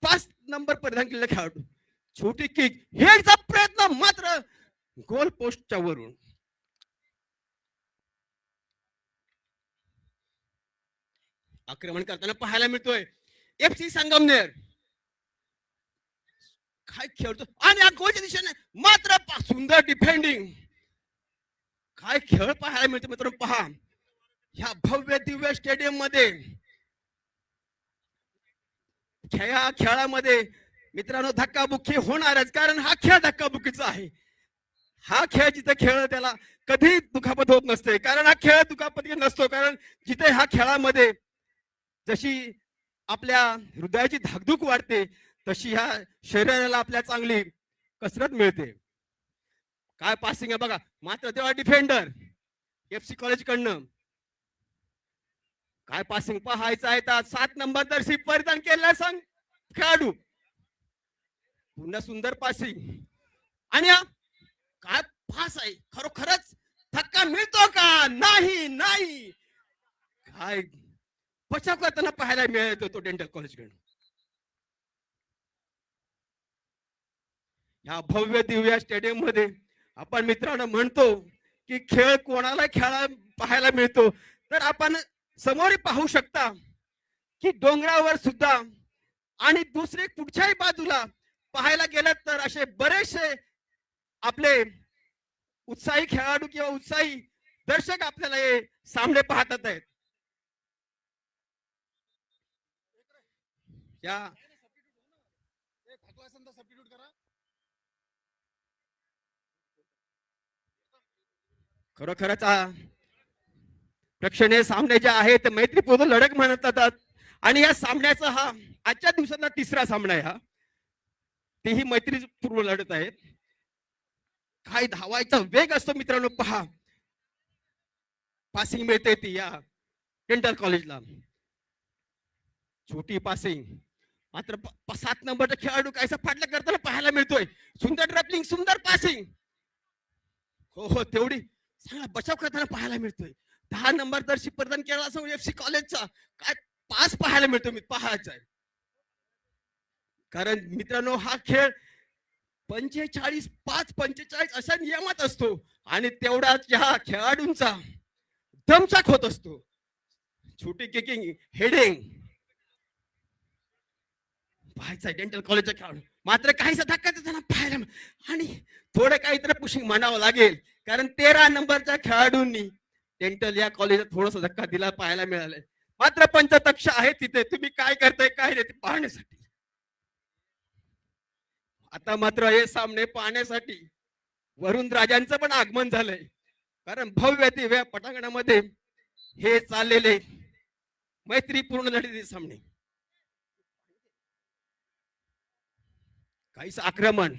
5 नंबर परिधान केलेला खेळाडू. छोटी किक, हेडचा प्रयत्न मात्र गोल पोस्टच्या वरून. आक्रमण करताना पाहायला मिळतोय FC संगमनेर. काय खेळतो आणि या गोलच्या दिशेने मात्र सुंदर डिफेंडिंग. काय खेळ पाहायला मिळतो मित्रांनो. पहा ह्या भव्य दिव्य स्टेडियम मध्ये खेळामध्ये मित्रांनो धक्काबुक्की होणारच, कारण हा खेळ धक्काबुक्कीचा आहे. हा खेळ जिथे खेळ त्याला कधी दुखापत होत नसते, कारण हा खेळ दुखापती नसतो. कारण जिथे ह्या खेळामध्ये जशी आपल्या हृदयाची धाकधूक वाढते तशी ह्या शरीराला आपल्या चांगली कसरत मिळते. काय पासिंग आहे बघा, मात्र तेव्हा डिफेंडर FC कॉलेज कडनं काय पासिंग पाहायचं आहे. तर 7 नंबर जर्सी परिधान केलेला संघ खेळाडू, पुन्हा सुंदर पासिंग आणि काय पास आहे. खरोखरच धक्का मिळतो का? नाही नाही, काय बचाव करताना पाहायला मिळतो तो डेंटल कॉलेजकडून. या भव्य दिव्य स्टेडियम मध्ये आपण मित्रांनो म्हणतो की खेळ कोणाला पाहायला मिळतो, तर आपण समोर पाहू शकता की डोंगरावर सुद्धा आणि दुसरे कुठच्याही बाजूला पाहायला गेलं तर असे बरेचसे आपले उत्साही खेळाडू किंवा उत्साही दर्शक आपल्याला हे सामने पाहतात आहेत. या खरोखरच प्रेक्षणीय सामने जे आहेत मैत्रीपूर्ण लढत म्हणत जातात आणि या सामन्याचा हा आजच्या दिवसातला 3रा सामना आहे. हा तेही मैत्रीपूर्ण लढत आहे. काय धावायचा वेग असतो मित्रांनो, पहा पासिंग मिळते ती या डेंटल कॉलेजला, छोटी पासिंग. मात्र 7 नंबरचा खेळाडू कायसा फाटला करताना पाहायला मिळतोय. सुंदर ड्रॅपलिंग, सुंदर पासिंग. हो हो, तेवढी चांगला बचाव करताना पाहायला मिळतोय. 10 नंबर जर्सी प्रदान केला असं FC कॉलेजचा काय पास पाहायला मिळतो. मी पाहायचा आहे, कारण मित्रांनो हा खेळ 45-5-45 अशा नियमात असतो आणि तेवढाच या खेळाडूंचा दमछाक होत असतो. छोटी किकिंग, हेडिंग पाहायचा डेंटल कॉलेजचा खेळाडू, मात्र काहीसा धक्का देताना पाहायला आणि थोडं काहीतरी पुशिंग म्हणावं लागेल, कारण 13 नंबरच्या खेळाडूंनी डेंटल या कॉलेजला थोडासा धक्का दिला पाहायला मिळालाय. मात्र पंचतक्ष आहे तिथे, तुम्ही काय करताय काय नाही ते पाहण्यासाठी. आता मात्र हे सामने पाहण्यासाठी वरुण राजांचं पण आगमन झालंय, कारण भव्य दिव्य पटांगणामध्ये हे चाललेले मैत्रीपूर्ण लढतीचे सामने. काहीच आक्रमण,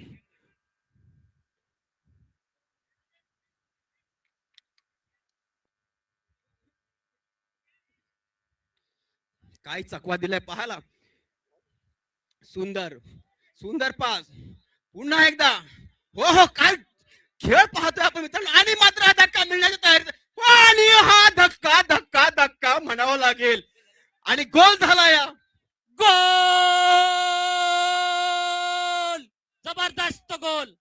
काय चकवा दिलाय पाहाला. सुंदर सुंदर पास, पुन्हा एकदा. हो हो, काय खेळ पाहतोय आपण मित्रांनो, आणि मात्र हा धक्का मिळण्याच्या तयारीत, आणि हा धक्का धक्का धक्का म्हणावा लागेल आणि गोल झाला. या गोल, जबरदस्त गोल.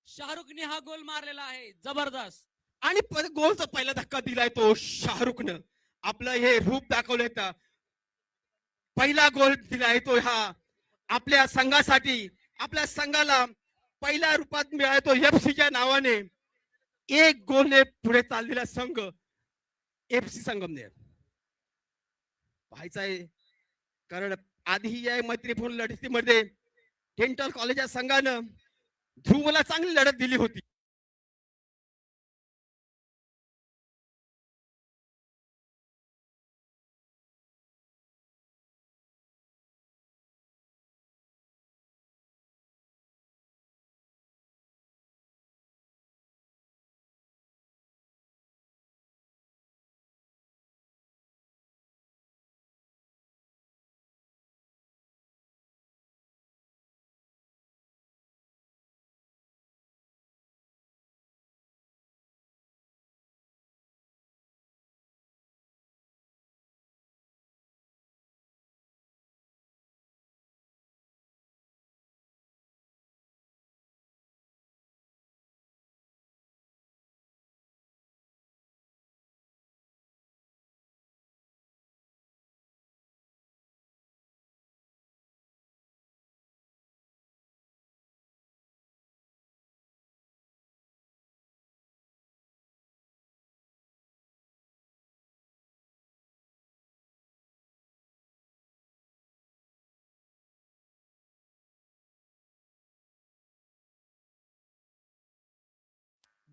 शाहरुखने हा गोल मारलेला आहे, जबरदस्त. आणि गोलचा पहिला धक्का दिलाय तो शाहरुखनं. आपलं हे रूप दाखवलंय, तर पहिला गोल दिलाय तो हा आपल्या संघासाठी. आपल्या संघाला पहिल्या रूपात मिळाला तो FC नावाने. 1 गोलने पुढे चाललेला संघ FC संगमनेर पाहायचा आहे, कारण आधी या मैत्रीपूर्ण लढतीमध्ये डेंटल कॉलेज या संघानं ध्रुवला चांगली लढत दिली होती.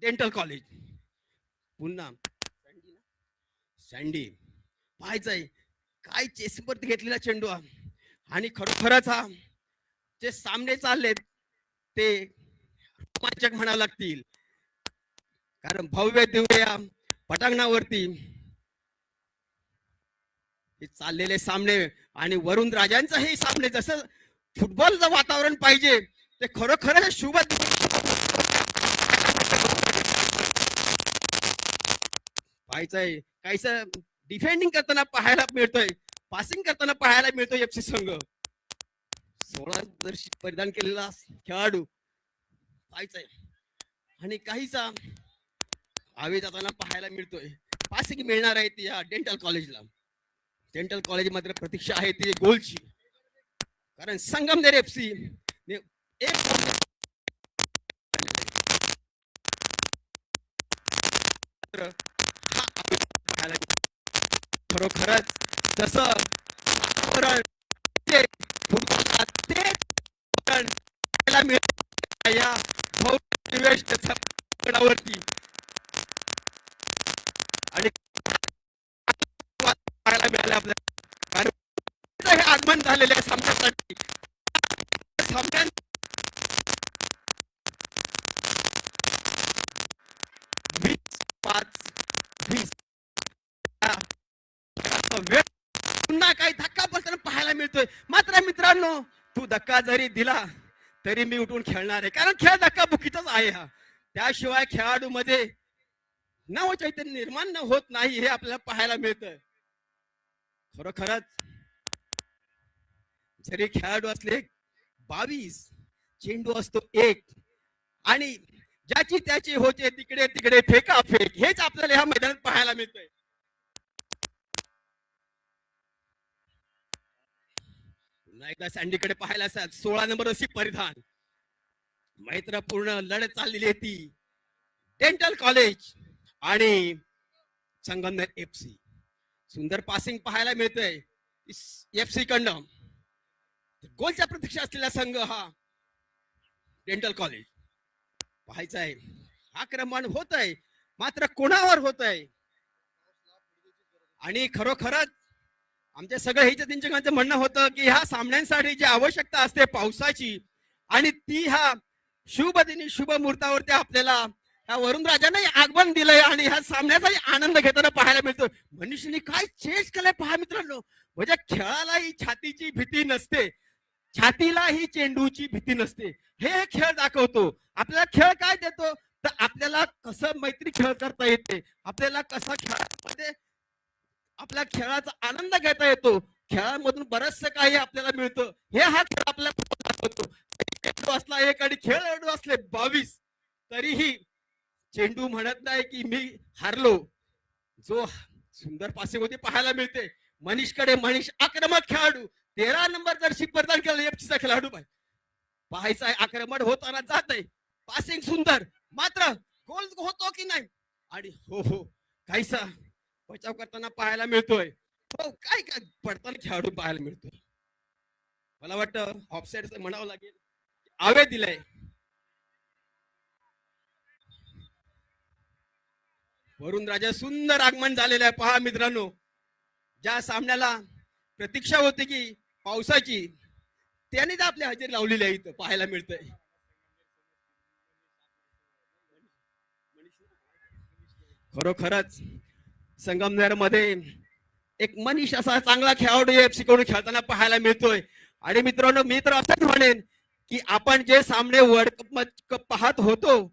डेंटल कॉलेज पुन्हा सँडी पाहायचंय, काय चेसवरती घेतलेला चेंडू आणि खरोखरच हा जे सामने चाललेत ते रोमांचक म्हणावं लागतील, कारण भव्य दिव्य पटांगणावरती हे चाललेले सामने आणि वरुण राजांचाही सामने जसं फुटबॉलचं वातावरण पाहिजे ते खरोखर शुभ पाहायचंय. काहीच डिफेंडिंग करताना पाहायला मिळतोय, पासिंग करताना पाहायला मिळतोय एफसी संघ. 16 जर्सी परिधान केलेला खेळाडू पाहायचंय आणि काहीचा आवेश जाताना पाहायला मिळतोय. पासिंग मिळणार आहे ती या डेंटल कॉलेजला. डेंटल कॉलेज मात्र प्रतीक्षा आहे ती गोलची, कारण संगमनेर एफसी एक खरोखरच जसं या गडावरती आणि पाहायला मिळालं आपल्याला, कारण हे आगमन झालेले आहे सामन्यासाठी. सामन्यात 20-5-20 वेळ पुन्हा काही धक्का बसताना पाहायला मिळतोय. मात्र मित्रांनो, तू धक्का जरी दिला तरी मी उठून खेळणार आहे, कारण खेळ धक्का बुकीचाच आहे हा. त्याशिवाय खेळाडू मध्ये नव चैतन्य निर्माण होत नाही हे आपल्याला पाहायला मिळतं. खरोखरच जरी खेळाडू असले 22, चेंडू असतो 1 आणि ज्याची त्याची होते तिकडे तिकडे फेका फेक, हेच आपल्याला ह्या मैदानात पाहायला मिळतंय. पुन्हा एकदा सँडीकडे पाहायला असाल 16 नंबर अशी परिधान. मैत्रपूर्ण लढत चाललेली आहे ती डेंटल कॉलेज आणि संगमनेर एफसी. सुंदर पासिंग पाहायला मिळतंय एफसी कडनं. गोलच्या प्रतीक्षा असलेला संघ हा डेंटल कॉलेज. पाहायचं आहे आक्रमण होत आहे, मात्र कोणावर होत आहे. आणि खरोखरच आमच्या सगळ्या हितचिंतकांचं म्हणणं होतं की ह्या सामन्यांसाठी जी आवश्यकता असते पावसाची, आणि ती ह्या शुभ दिनी शुभ मुहूर्तावरती आपल्याला ह्या वरुण राजांनाही आगमन दिलंय आणि ह्या सामन्याचाही आनंद घेताना पाहायला मिळतो. मनुष्याने काय चेंज केलंय पहा मित्रांनो. म्हणजे खेळालाही छातीची भीती नसते, छातीलाही चेंडूची भीती नसते. हे खेळ दाखवतो आपल्याला. खेळ काय देतो तर आपल्याला कसं मैत्री खेळ करता येते, आपल्याला कसा खेळामध्ये आपल्या खेळाचा आनंद घेता येतो, खेळामधून बरचसं काही आपल्याला मिळतं. हे हा खेळ आपल्याला दाखवतो. चेंडू असला 1 आणि खेळाडू असले 22 तरीही चेंडू म्हणत नाही की मी हारलो. जो सुंदर पासिंग होती पाहायला मिळते मनीषकडे. मनीष आक्रमक खेळाडू 13 नंबर जर्सी परिधान केलेला एफसीचा खेळाडू पाहायचा आहे. आक्रमण होताना जात आहे, पासिंग सुंदर, मात्र गोल होतो की नाही. आणि हो काहीसा बचाव करताना पाहायला मिळतोय. हो काय काय पडताना खेळाडू पाहायला मिळतोय. मला वाटतं ऑफसाईड म्हणावं लागेल, आवे दिलाय. वरुण राजा सुंदर आगमन झालेलं आहे पहा मित्रांनो. ज्या सामन्याला प्रतीक्षा होती की पावसाची, त्यानेच आपली हजेरी लावलेली आहे इथं पाहायला मिळतंय. खरोखरच संगमनेर मध्ये एक मनीष असा चांगला खेळाडू एफसी कडून खेळताना पाहायला मिळतोय. आणि मित्रांनो, मी तर असंच म्हणेन की आपण जे सामने वर्ल्ड कप पाहत होतो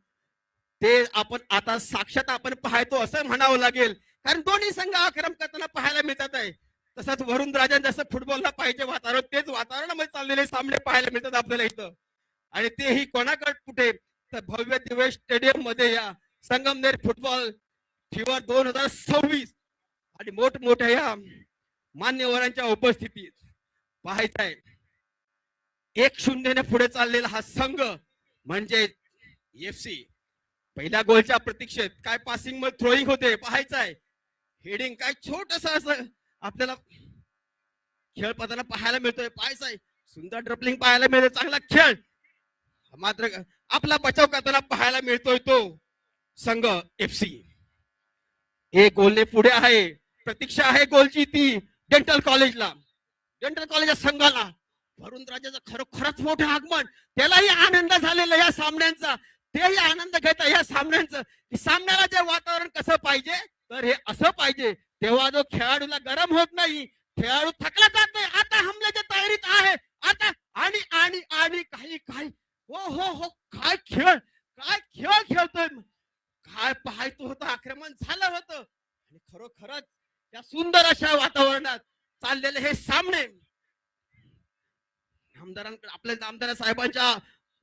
ते आपण आता साक्षात आपण पाहतो असं म्हणावं लागेल, कारण दोन्ही संघ आक्रमण करताना पाहायला मिळतात आहे. तसंच वरुण राजन जसं फुटबॉलला पाहिजे वातावरण, तेच वातावरणामध्ये चाललेले सामने पाहायला मिळतात आपल्याला इथं. आणि तेही कोणाकडे कुठे तर भव्य दिव्य स्टेडियम मध्ये या संगमनेर फुटबॉल फिवर 2026 आणि मोठमोठ्या या मान्यवरांच्या उपस्थितीत पाहायचं आहे. 1-0 पुढे चाललेला हा संघ म्हणजे एफसी. पहिल्या गोलच्या प्रतीक्षेत काय पासिंग मध्ये थ्रोईंग होते पाहायचं आहे. हेडिंग काय छोटस असं आपल्याला खेळ पडताना पाहायला मिळतोय. पाहायचं आहे सुंदर ड्रिबलिंग पाहायला मिळते, चांगला खेळ, मात्र आपला बचाव करताना पाहायला मिळतोय तो संघ एफसी. 1 गोलने पुढे आहे. प्रतीक्षा आहे गोलची ती डेंटल कॉलेजला, डेंटल कॉलेजच्या संघाला. वरुण राजाचं खरोखरच मोठं आगमन, त्यालाही आनंद झालेला या सामन्यांचा, तेही आनंद घेत या सामन्यांचं, की सामन्याला जे वातावरण कसं पाहिजे तर हे असं पाहिजे, तेव्हा जो खेळाडूला गरम होत नाही, खेळाडू थकला जात नाही, आता हमल्याच्या तयारीत आहे, आता आणि आणि आणि काही काही हो काय खेळ खेळतोय, काय पाहायचं होतं, आक्रमण झालं होतं आणि खरोखरच त्या सुंदर अशा वातावरणात चाललेले हे सामने आमदारांकडे आपल्या आमदार साहेबांच्या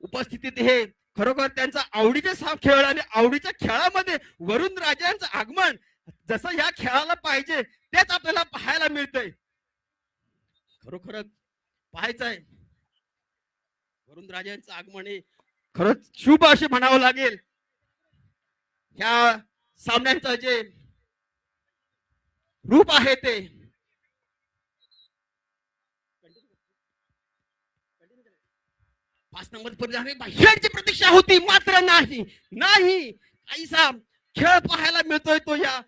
उपस्थितीत हे खरोखर त्यांचा आवडीचे खेळ आणि आवडीच्या खेळामध्ये वरुण राजांचं आगमन जसं या खेळाला पाहिजे तेच आपल्याला पाहायला मिळतंय. खरोखरच पाहायचं आहे वरुण राजांचं आगमन हे खरंच शुभ असे म्हणावं लागेल. ह्या सामन्यांचं जे रूप आहे ते पाच नंबर बाहेरची प्रतीक्षा होती, मात्र नाही काहीसा खेळ पाहायला मिळतोय तो या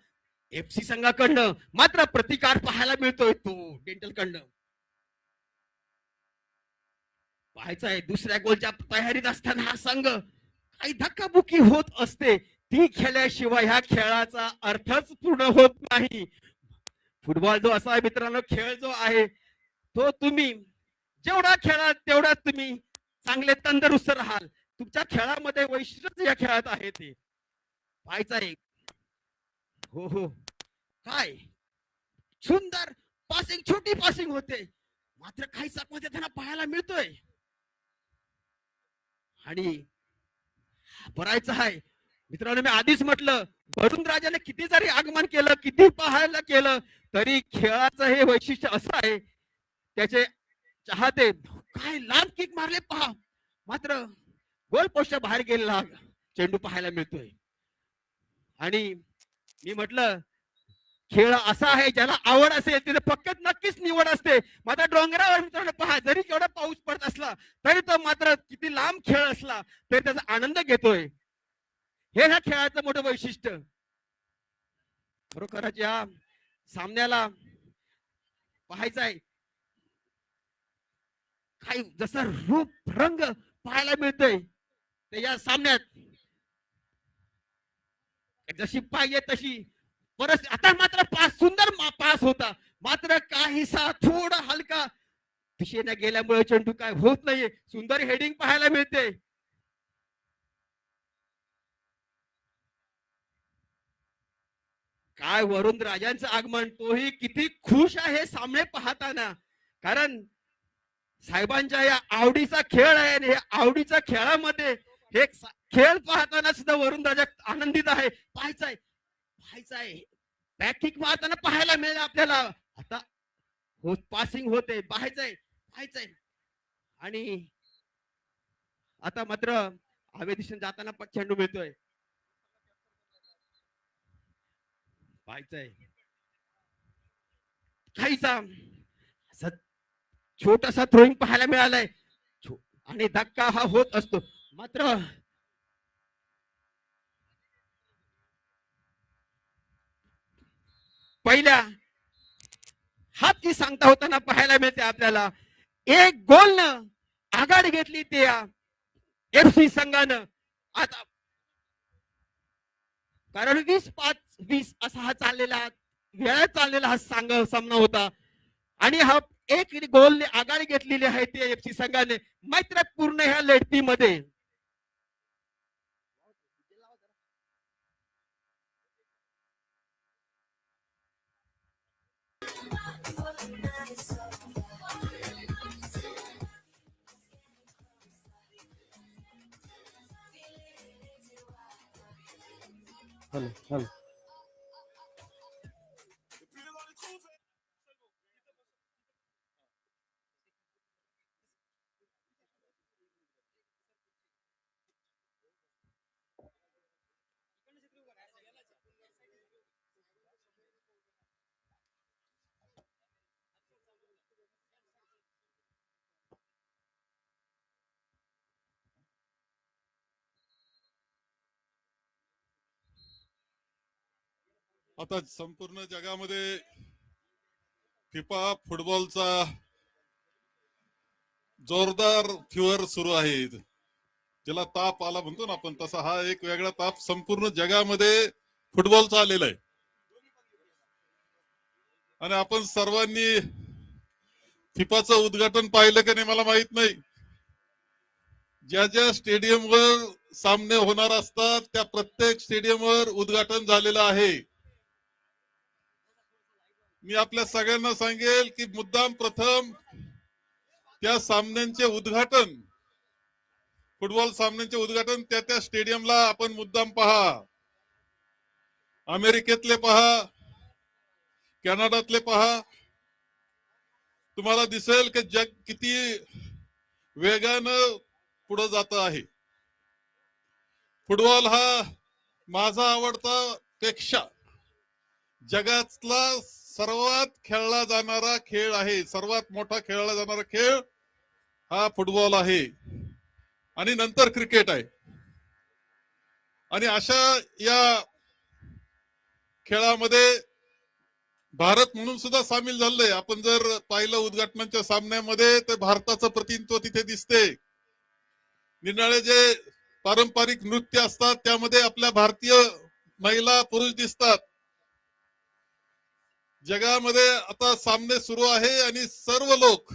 एफसी संघाकडनं, मात्र प्रतिकार पाहायला मिळतोय तो डेंटल कडनं. पाहायचं आहे दुसऱ्या गोलच्या तयारीत असताना हा संघ काही धक्काबुक्की होत असते, ती खेळल्याशिवाय ह्या खेळाचा अर्थच पूर्ण होत नाही. फुटबॉल जो असा आहे मित्रांनो, खेळ जो आहे तो तुम्ही जेवढा खेळाल तेवढाच तुम्ही चांगले तंदुरुस्त राहाल. तुमच्या खेळामध्ये वैशिष्ट्य या खेळात आहे ते पाहायचं आहे. हो काय सुंदर पासिंग, छोटी पासिंग होते, मात्र काही चकमक त्यांना पाहायला मिळतोय. आणि बरायचं आहे मित्रांनो, मी आधीच म्हटलं वरुण राजाने किती जरी आगमन केलं, किती पाहायला केलं, तरी खेळाचं हे वैशिष्ट्य असं आहे, त्याचे चाहते काय लांब किक मारले पहा, मात्र गोल पोस्टच्या बाहेर गेलेला चेंडू पाहायला मिळतोय. आणि मी म्हटलं खेळ असा आहे ज्याला आवड असेल तिथे फक्त नक्कीच निवड असते. मात्र डोंगरावर मित्रांनो पहा, जरी केवढा पाऊस पडत असला तरी तो मात्र किती लांब खेळ असला तरी त्याचा आनंद घेतोय. हे ह्या खेळाचं मोठं वैशिष्ट्य. खरोखरच या सामन्याला पाहायचं आहे काही जसा रूप रंग पाहायला मिळतोय ते या सामन्यात, जशी पाहिजे तशी परत. आता मात्र पास सुंदर पास होता, मात्र काहीसा थोडा हलका दिशेने गेल्यामुळे चेंडू काय होत नाहीये. सुंदर हेडिंग पाहायला मिळते. काय वरुण राजांचं आगमन, तोही किती खुश आहे सामने पाहताना, कारण साहेबांच्या या आवडीचा खेळ आहे आणि या आवडीच्या खेळामध्ये हे खेळ पाहताना सुद्धा वरुण राजा आनंदित आहे. पाहायचंय बॅकिक मारताना पाहायला मिळेल आपल्याला. आता पासिंग होते, पाहायचंय आणि आता मात्र हवे दिशेने जाताना चेंडू मिळतोय. पाहायचंय काहीसा छोटासा थ्रोईंग पाहायला मिळालाय आणि धक्का हा होत असतो, मात्र पहिल्या हातची सांगता होताना पाहायला मिळते आपल्याला. एक गोलनं आघाडी घेतली त्या एफसी संघानं. आता कारण 20-5-20 असा हा चाललेला वेळा चाललेला हा सामना होता आणि हा एक गोलने आघाडी घेतलेली आहे त्या एफसी संघाने मैत्रीपूर्ण ह्या लढतीमध्ये. हॅलो आता संपूर्ण जगामध्ये फिफा फुटबॉलचा जोरदार फिवर सुरू आहे. ज्याला ताप आला म्हणतो ना आपण, तसा हा एक वेगळा ताप संपूर्ण जगामध्ये फुटबॉलचा आलेला आहे. आणि आपण सर्वांनी फिफाचं उद्घाटन पाहिलं की नाही मला माहित नाही. ज्या ज्या स्टेडियमवर सामने होणार असतात त्या प्रत्येक स्टेडियमवर उद्घाटन झालेलं आहे. मी आपल्या सगळ्यांना सांगेल की मुद्दाम प्रथम त्या सामन्यांचे उद्घाटन, फुटबॉल सामन्यांचे उद्घाटन त्या त्या स्टेडियमला आपण मुद्दाम पहा. अमेरिकेतले पहा, कॅनडातले पहा. तुम्हाला दिसेल की जग किती वेगानं पुढे जात आहे. फुटबॉल हा माझा आवडता पेक्षा जगातला सर्वात खेळला जाणारा खेळ आहे. सर्वात मोठा खेळला जाणारा खेळ हा फुटबॉल आहे आणि नंतर क्रिकेट आहे. आणि अशा या खेळामध्ये भारत म्हणून सुद्धा सामील झालंय. आपण जर पाहिलं उद्घाटनाच्या सामन्यामध्ये तर भारताचं प्रतिनिधित्व तिथे दिसते. निराळे जे पारंपरिक नृत्य असतात त्यामध्ये आपल्या भारतीय महिला पुरुष दिसतात. जगामध्ये आता सामने सुरू आहे आणि सर्व लोक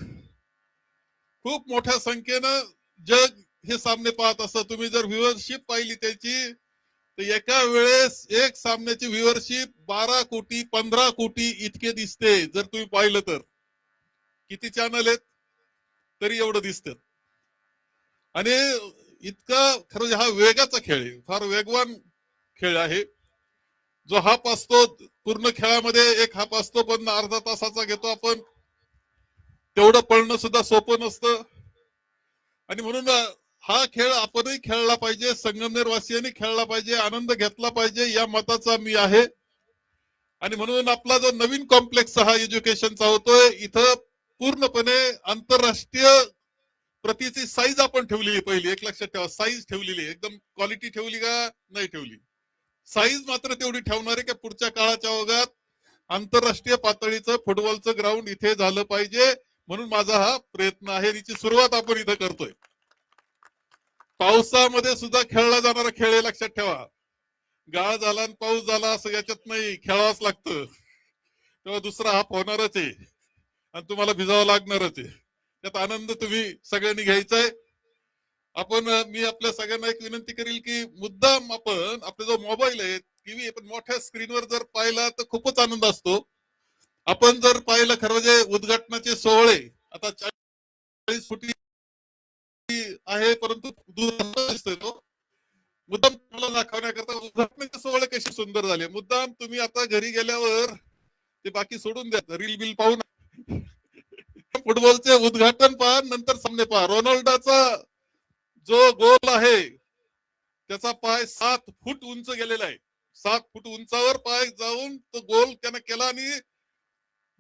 खूप मोठ्या संख्येनं जग हे सामने पाहत असतात. तुम्ही जर व्ह्युअरशिप पाहिली त्याची तर एका वेळेस एक सामन्याची व्ह्युअरशिप 12 कोटी 15 कोटी इतके दिसते. जर तुम्ही पाहिलं तर किती चॅनल आहेत तरी एवढं दिसतं. आणि इतका खरं हा वेगाचा खेळ आहे, फार वेगवान खेळ आहे. जो हाफ असतो पूर्ण खेळामध्ये एक हाफ असतो पण अर्धा तासाचा घेतो आपण. तेवढं पळणं सुद्धा सोपं नसतं. आणि म्हणून हा खेळ आपणही खेळला पाहिजे, संगमनेर वासियांनी खेळला पाहिजे, आनंद घेतला पाहिजे या मताचा मी आहे. आणि म्हणून आपला जो नवीन कॉम्प्लेक्स हा एज्युकेशनचा होतोय इथं पूर्णपणे आंतरराष्ट्रीय प्रतीची साईज आपण ठेवलेली. पहिली एक लक्षात ठेवा, साईज ठेवलेली. एकदम क्वालिटी ठेवली का नाही ठेवली, साईज मात्र तेवढी ठेवणार आहे की पुढच्या काळाच्या ओघात आंतरराष्ट्रीय पातळीचं फुटबॉलचं ग्राउंड इथे झालं पाहिजे. म्हणून माझा हा प्रयत्न आहे. याची सुरुवात आपण इथं करतोय. पावसामध्ये सुद्धा खेळला जाणारा खेळ आहे, लक्षात ठेवा. गाळ झाला आणि पाऊस झाला असं याच्यात नाही, खेळावंच लागतं. तेव्हा दुसरा हाफ होणारच आहे आणि तुम्हाला भिजावं लागणारच आहे. त्यात आनंद तुम्ही सगळ्यांनी घ्यायचा आहे. आपण मी आपल्या सगळ्यांना एक विनंती करेल की मुद्दाम आपण आपला जो मोबाईल आहे टीव्ही पण मोठ्या स्क्रीनवर जर पाहिला तर खूपच आनंद असतो. आपण जर पाहिलं खरं म्हणजे उद्घाटनाचे सोहळे आता 40 फुटी आहे परंतु दूर दिसतोय तो. मुद्दाम तुम्हाला दाखवण्याकरता उद्घाटनाचे सोहळे कसे सुंदर झाले. मुद्दाम तुम्ही आता घरी गेल्यावर ते बाकी सोडून द्या, रील बिल पाहून फुटबॉलचे उद्घाटन पहा, नंतर सामने पहा. रोनाल्डोचा जो गोल आहे त्याचा पाय 7 फूट उंच गेलेला आहे. 7 फूट उंचावर पाय जाऊन तो गोल त्यानं केला आणि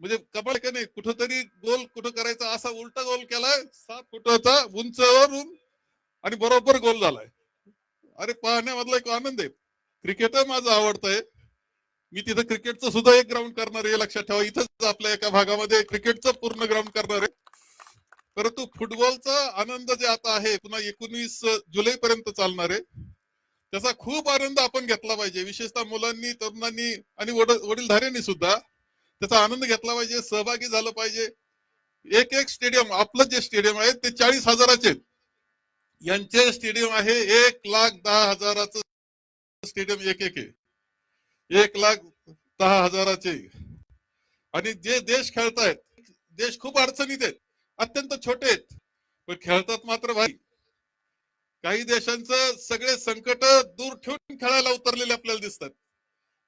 म्हणजे कमाल का नाही, कुठंतरी गोल कुठं करायचा असा उलटा गोल केलाय 7 फुटाचा उंचावरून आणि बरोबर गोल झालाय. अरे पाहण्यामधला एक आनंद आहे. क्रिकेट माझं आवडतं आहे. मी तिथं क्रिकेटचं सुद्धा एक ग्राउंड करणार आहे, लक्षात ठेवा. इथंच आपल्या एका भागामध्ये क्रिकेटचं पूर्ण ग्राउंड करणार आहे. परंतु फुटबॉलचा आनंद जे आता आहे पुन्हा 19 जुलै पर्यंत चालणार आहे, त्याचा खूप आनंद आपण घेतला पाहिजे. विशेषतः मुलांनी, तरुणांनी आणि वडीलधाऱ्यांनी सुद्धा त्याचा आनंद घेतला पाहिजे, सहभागी झालं पाहिजे. एक एक स्टेडियम, आपलं जे स्टेडियम आहे ते 40,000चे, यांचे स्टेडियम आहे 1,10,000चं स्टेडियम. एक एक आहे 1,10,000चे. आणि जे देश खेळतायत, देश खूप अडचणीत आहेत, अत्यंत छोटे आहेत, पण खेळतात मात्र भाई. काही देशांचं सगळे संकट दूर ठेवून खेळायला उतरलेले आपल्याला दिसतात.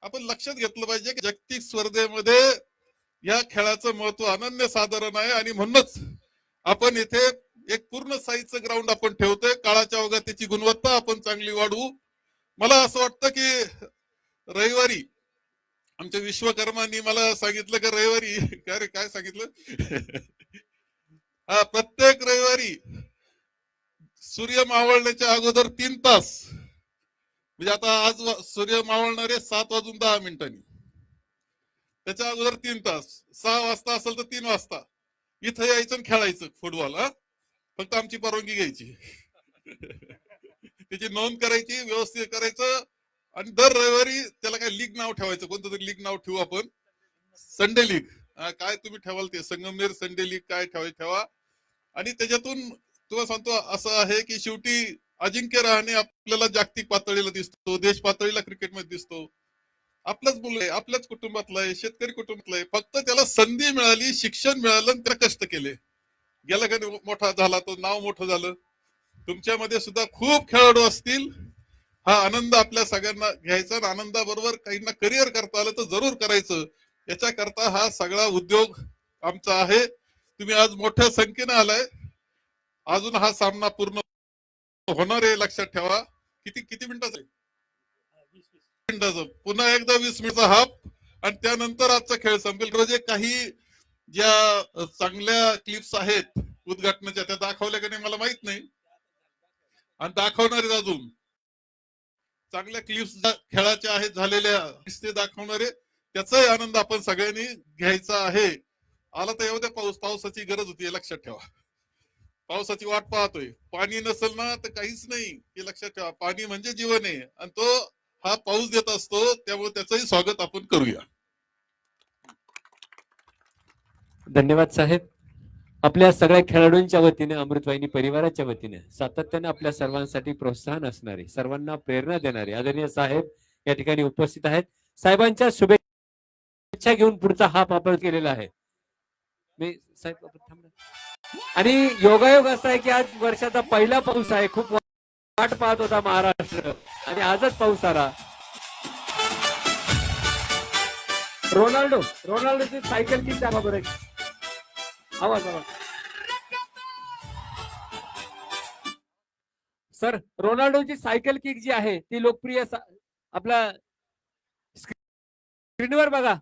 आपण लक्षात घेतलं पाहिजे की जागतिक स्पर्धेमध्ये या खेळाचं महत्व अनन्य साधारण आहे. आणि म्हणूनच आपण इथे एक पूर्ण साईजचं ग्राउंड आपण ठेवतोय. काळाच्या ओघात त्याची गुणवत्ता आपण चांगली वाढवू. मला असं वाटतं की रविवारी आमच्या विश्वकर्मांनी मला सांगितलं की रविवारी काय रे काय सांगितलं हा प्रत्येक रविवारी सूर्य मावळण्याच्या अगोदर 3 तास, म्हणजे आता आज सूर्य मावळणार आहे 7:10 त्याच्या अगोदर 3 तास, 6 वाजता असेल तर 3 वाजता इथं यायचं खेळायचं फुटबॉल. फक्त आमची परवानगी घ्यायची. त्याची नोंद करायची, व्यवस्थित करायचं आणि दर रविवारी त्याला काय लीग नाव ठेवायचं, कोणतं तरी लीग नाव ठेवू आपण, संडे लीग. काय तुम्ही ठेवाल ते, संगमनेर संडे लीग काय ठेवा. आणि त्याच्यातून तुम्हाला सांगतो असं आहे की शेवटी अजिंक्य रहाणे आपल्याला जागतिक पातळीला दिसतो, देश पातळीला क्रिकेटमध्ये दिसतो. आपलाच मुलं आहे, आपल्याच कुटुंबातला आहे, शेतकरी कुटुंबातला आहे. फक्त त्याला संधी मिळाली, शिक्षण मिळालं आणि त्याला कष्ट केले, गेला का मोठा झाला, तो नाव मोठं झालं. तुमच्यामध्ये सुद्धा खूप खेळाडू असतील. हा आनंद आपल्या सगळ्यांना घ्यायचा आणि आनंदाबरोबर काहींना करिअर करता आलं तर जरूर करायचं. याच्याकरता हा सगळा उद्योग आमचा आहे. तुम्ही आज मोठ्या संख्येने आलाय. अजून हा सामना पूर्ण होणार आहे, लक्षात ठेवा. किती मिनिटाचा आहे? 20 मिनिटाचा. पुन्हा एकदा 20 मिनिटाचा हाफ आणि त्यानंतर आजचा खेळ संपेल. रोजे काही ज्या चांगल्या क्लिप्स आहेत उद्घाटनाच्या त्या दाखवल्या का नाही मला माहित नाही, आणि दाखवणार आहेत अजून चांगल्या क्लिप्स खेळाच्या आहेत झालेल्या ते दाखवणार आहे. त्याचाही आनंद आपण सगळ्यांनी घ्यायचा आहे. आला तर येऊ द्या पाऊस, पावसाची गरज होती, लक्षात ठेवा. पावसाची वाट पाहतोय. पाणी नसेल ना तर काहीच नाही, हे लक्षात ठेवा. पाणी म्हणजे जीवन आहे आणि तो हा पाऊस देत असतो, त्यामुळे त्याचंही स्वागत आपण करूया. धन्यवाद साहेब. आपल्या सगळ्या खेळाडूंच्या वतीने, अमृतवाहिनी परिवाराच्या वतीने सातत्याने आपल्या सर्वांसाठी प्रोत्साहन असणारे, सर्वांना प्रेरणा देणारे आदरणीय साहेब या ठिकाणी उपस्थित आहेत. साहेबांच्या शुभेच्छा घेऊन पुढचा हाफ आपण केलेला आहे. मी साहेब आणि योगायोग असा आहे की आज वर्षाचा पहिला पाऊस आहे. खूप वाट पाहत होता महाराष्ट्र आणि आजच पाऊस आला. रोनाल्डोची सायकल किक दाखवा बरं. आवाज सर, रोनाल्डोची सायकल किक जी आहे ती लोकप्रिय आपला स्क्रीनवर बघा.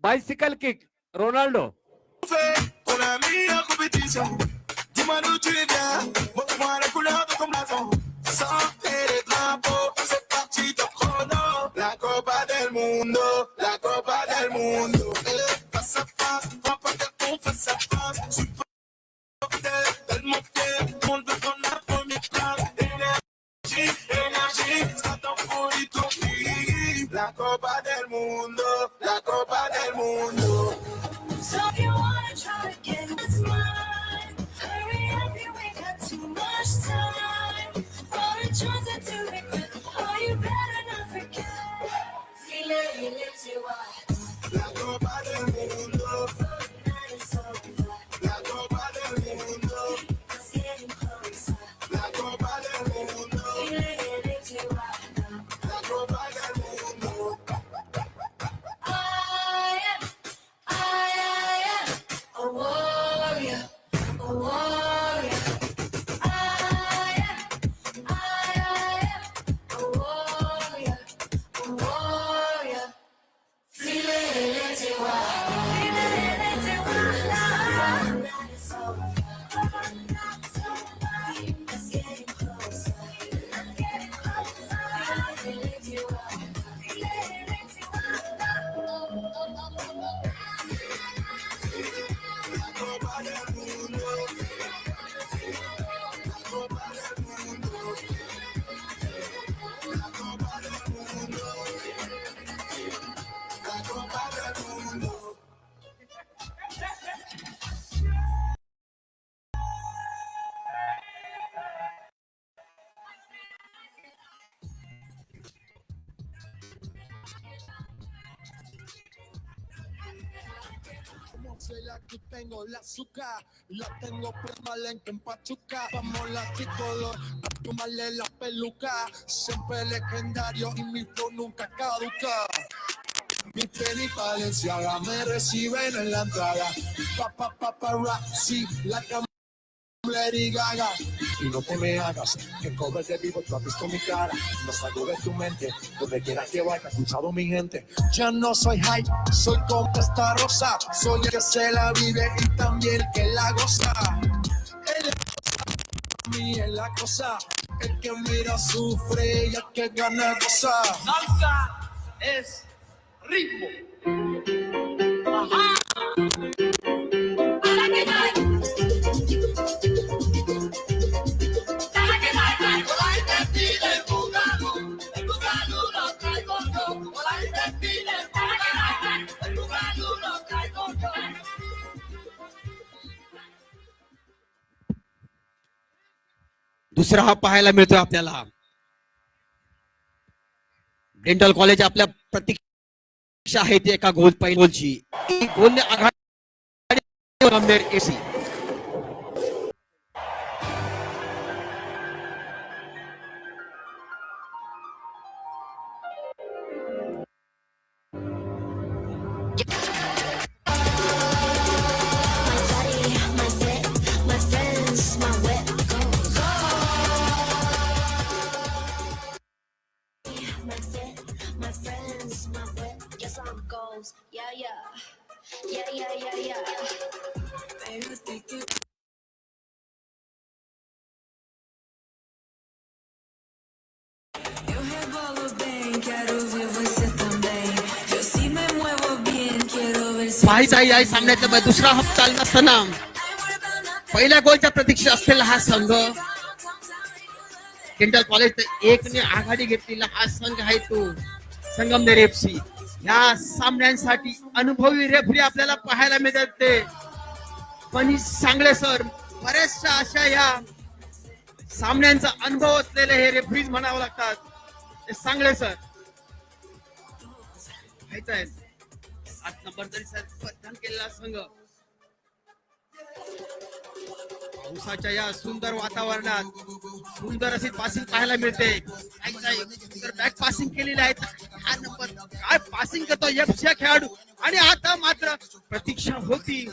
Bicycle kick Ronaldo. Pour la meilleure compétition, dis-moi d'où tu viens, montre-moi la couleur de ton blason. Sortez les drapeaux, c'est parti top chrono. La Copa del Mundo, la Copa del Mundo. Face à face, frappe un carton face à face. Supporter, tellement fier, tout le monde veut prendre la première place. Énergie, ça t'en folie ton pays. La Copa del Mundo, la Copa del Mundo. So if you wanna try to get this mine, hurry up, you ain't got too much time. All the chance to regret, oh, you better not forget. Feel it, you are. La Copa del Mundo, Night is over, la Copa del Mundo, it's getting closer. la Copa del Mundo, Feel it, you are. la Copa del Mundo. I am a warrior, a warrior. I am a warrior, a warrior. Feel it, you are. Feel it, you are. Night is over. It's getting closer. I'm getting closer. Feel it, you are. Feel it, you La que tengo la azúcar, la tengo permanente en Pachuca. Vamos la tricolor, a tomarle la peluca. Siempre legendario y mi flow nunca caduca. Mi tenis Balenciaga me reciben en la entrada. Paparazzi, la cámara Lady Gaga. Y no te me hagas, que en cover de vivo tú has visto mi cara. No salgo de tu mente, donde quiera que vaya, escuchado mi gente. Ya no soy hype, soy como esta rosa. Soy el que se la vive y también el que la goza. El mí es la cosa, el que mira sufre y el que gana goza. Salsa es ritmo. I like it, दुसरा हा पाहायला मिळतोय आपल्याला. Dental college आपल्या प्रतीक्षा आहेत एका गोलची. गोलने आघाडी संगमनेर एसी. Eu rebolo bem, quero ver você também. Eu sim me muevo bien, quiero ver si. पाहायचा आहे या सामन्याचा दुसरा हाफ चालत असताना पहिल्या गोलच्या प्रतीक्षा असलेला हा संघ डेंटल कॉलेज 1 ने आघाडी घेतलेला हा संघ आहे तो संगमनेर एफसी. या सामन्यांसाठी अनुभवी रेफरी आपल्याला पाहायला मिळतात ते मनीष सांगळे सर. बऱ्याचशा अशा या सामन्यांचा अनुभव असलेले हे रेफरीज म्हणावं लागतात. ते सांगळे सर पाहायचं आहे 7 नंबर तरी परिधान केलेला संघ पावसाच्या या सुंदर वातावरणात सुंदर अशी पासिंग पाहायला मिळते. सुंदर बॅक पासिंग केलेली आहे. हा नंबर काय पासिंग करतो एफसी खेळाडू आणि आता मात्र प्रतीक्षा होती.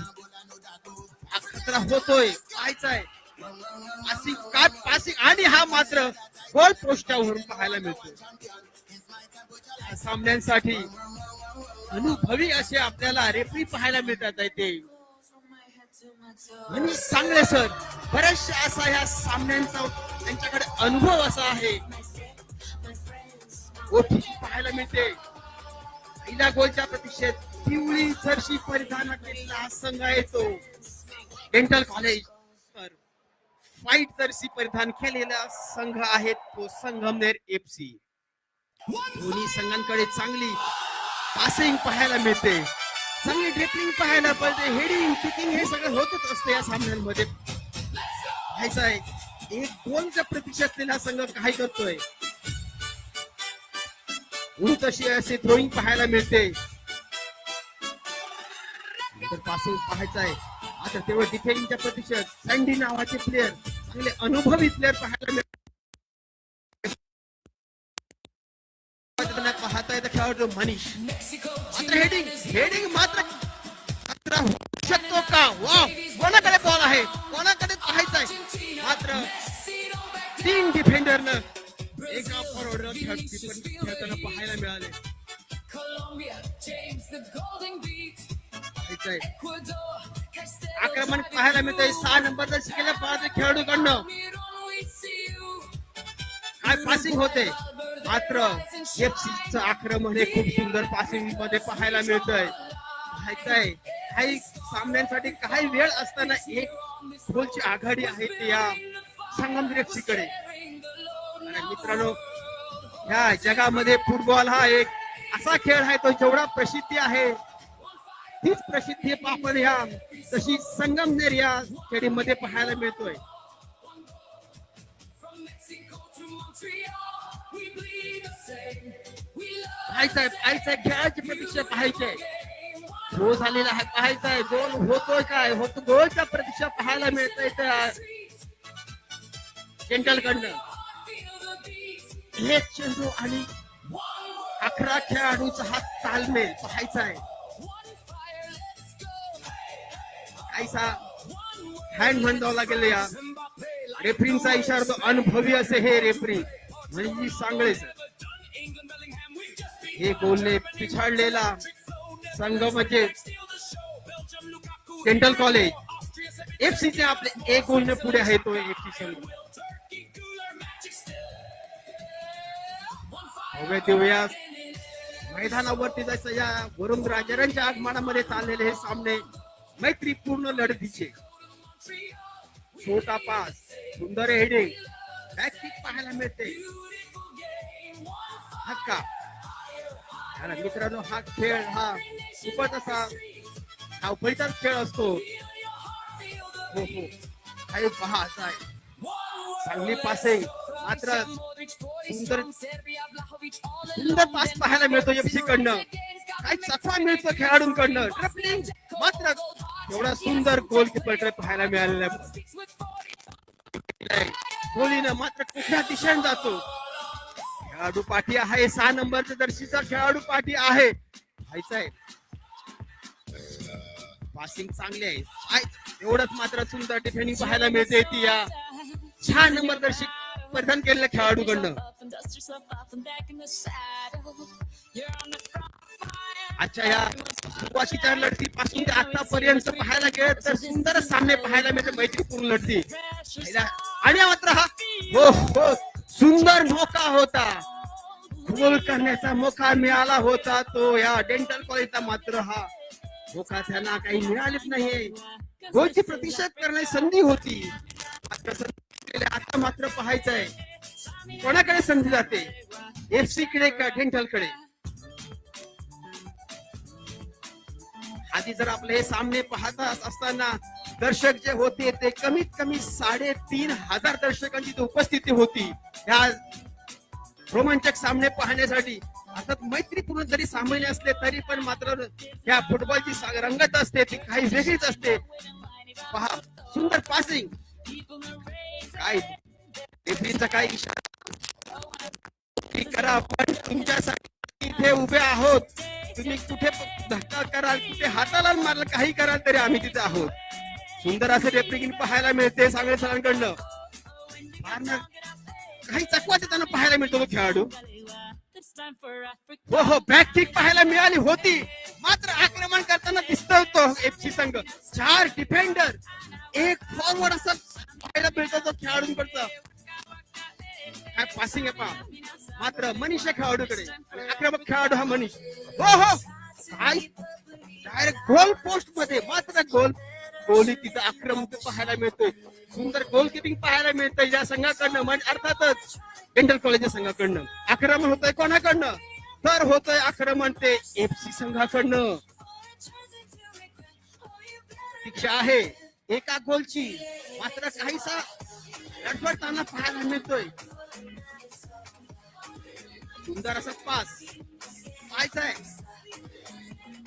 हा खतरा होतोय. पाहायचा आहे पासिंग काय पासिंग आणि हा मात्र गोल पोस्टावरून पाहायला मिळतो. या सामन्यांसाठी अनुभवी असे आपल्याला रेफरी पाहायला मिळतात आहे ते आणि चांगले सर. बऱ्याचशा असा ह्या सामन्यांचा त्यांच्याकडे अनुभव असा आहे. पाहायला मिळते. पहिल्या गोलच्या प्रतीक्षेत पिवळी जर्सी परिधान केलेला हा संघ आहे तो डेंटल कॉलेज. व्हाईट जर्सी परिधान केलेला संघ आहे तो संगमनेर एफसी. दोन्ही संघांकडे चांगली पासिंग पाहायला मिळते. चांगली ड्रिपलिंग पाहायला पाहिजे. हेडिंग किकिंग हे सगळं होतच असते या सामन्यांमध्ये. पाहायचं आहे एक गोलच्या प्रतीक्षा असलेला संघ काय करतोय. उंच अशी असे थ्रोईंग पाहायला मिळते. पासिंग पाहायचं आहे. आता तेवढं डिफेंडिंगच्या प्रतीक्षेत सँडी नावाचे प्लेयर चांगले अनुभवी प्लेयर पाहायला मिळतात. पाहता येतं खेळाडू मनीष मात्र हेडिंग मात्र शकतो का. वा कोणाकडे बॉल आहे कोणाकडे पाहायचं आहे. मात्र 3 डिफेंडरनं एका फॉरवर्डर खेळताना पाहायला मिळाले. आक्रमण पाहायला मिळतंय 6 नंबरचा शिकेला पाहते खेळाडूकडनं. काय पासिंग होते. मात्र एफसीचं आक्रमण हे खूप सुंदर पासिंग मध्ये पाहायला मिळतंय. पाहायचंय काही सामन्यांसाठी काही वेळ असताना एक गोलची आघाडी आहे ती या संगमनेर एफसीकडे. मित्रांनो या जगामध्ये फुटबॉल हा एक असा खेळ आहे तो जेवढा प्रसिद्धी आहे तीच प्रसिद्धी आपण ह्या तशी संगमनेर या खेळीमध्ये पाहायला मिळतोय. पाहायचंय खेळाची प्रतीक्षा पाहायची. गोल झालेला आहे पाहायचाय. गोल होतोय काय होतो गोलच्या प्रतीक्षा पाहायला मिळतंय त्या डेंटल कडनं. एक चेंडू आणि 11 खेळाडूचा हा तालमेल पाहायचा आहे. काहीसा हँड म्हणावं लागेल या रेफरींचा इशारा तो अनुभवी असे हे रेफरी म्हणजे सांगळे सर. हे गोलने पिछाडलेला संघ म्हणजे डेंटल कॉलेज एफसीचे आपले 1 गोलने पुढे आहे तो एफसी संघ. देऊया मैदानावरती जायचं या वरुण राजारांच्या आगमनामध्ये चाललेले हे सामने मैत्रीपूर्ण लढतीचे. छोटा पास सुंदर हेडिंग बॅक किक पाहायला मिळते. हक्का मित्रांनो हा खेळ हा खूपच असा धावपळीचाच खेळ असतो. हो काही पहा असा आहे चांगली पासिंग मात्र सुंदर सुंदर पास पाहायला मिळतो एफसी कडनं. काही चकवा मिळतो खेळाडूंकडनं. ट्रिपलिंग मात्र एवढा सुंदर गोलकीपर ट्रॅप पाहायला मिळालेला गोलीनं मात्र कुठल्या दिशेने जातो. खेळाडू पाठी आहे 6 नंबरचा जर्सीचा खेळाडू पाठी आहे. व्हायचं आहे पासिंग चांगली आहे. एवढंच मात्र सुंदर डिफेंडिंग पाहायला मिळते ती या 6 नंबर जर्सी परिधान केलेल्या खेळाडूकडनं. आजच्या या सुरुवातीच्या लढतीपासून ते आतापर्यंत पाहायला गेलं तर सुंदर सामने पाहायला मिळते. मैत्रीपूर्ण लढती आणि मात्र हा हो हो सुंदर मोका होता. गोल करण्याचा मोका मिळाला होता तो या डेंटल कॉलेजचा. मात्र हा मोका त्यांना काही मिळालेच नाहीये. गोलची प्रतीक्षा करण्याची संधी होती. आता मात्र पाहायचंय कोणाकडे संधी जाते. एफसी कडे का डेंटल कडे. आधी जर आपले हे सामने पाहत असताना दर्शक जे होते ते कमीत कमी 3,500 दर्शकांची उपस्थिती होती या रोमांचक सामने पाहण्यासाठी. अर्थात मैत्रीपूर्ण जरी सामने असले तरी पण मात्र या फुटबॉलची रंगत असते ती काही वेगळीच असते. पहा सुंदर पासिंग. काय रेफरीचा काय इशारा करा आपण तुमच्यासाठी इथे उभे आहोत. तुम्ही कुठे धक्का कराल कुठे हाताला मारलं काही कराल तरी आम्ही तिथे आहोत. सुंदर असे रेफरिंग पाहायला मिळते सांगली सरांकडनं. काही चकवा त्यांना पाहायला मिळतो तो खेळाडू. हो हो बॅक किक पाहायला मिळाली होती. मात्र आक्रमण करताना दिसतोय तो एफसी संघ. 4 डिफेंडर 1 फॉरवर्ड असं पाहायला मिळतो तो खेळाडूंकडचा. काय पासिंग आहे पहा. मात्र मनीष खेळाडूकडे आक्रमक खेळाडू हा मनीष. हो हो काय डायरेक्ट गोल पोस्ट मध्ये मात्र गोली तिथं आक्रमक पाहायला मिळतोय. सुंदर गोलकीपिंग पाहायला मिळतंय या संघाकडनं. म्हणजे अर्थातच डेंटल कॉलेजच्या संघाकडनं. आक्रमण होतंय कोणाकडनं तर होतंय आक्रमण ते एफसी संघाकडनं. शिक्षा आहे एका गोलची. मात्र काहीसा लढवडताना पाहायला मिळतोय. सुंदर असा पास पाहायचाय.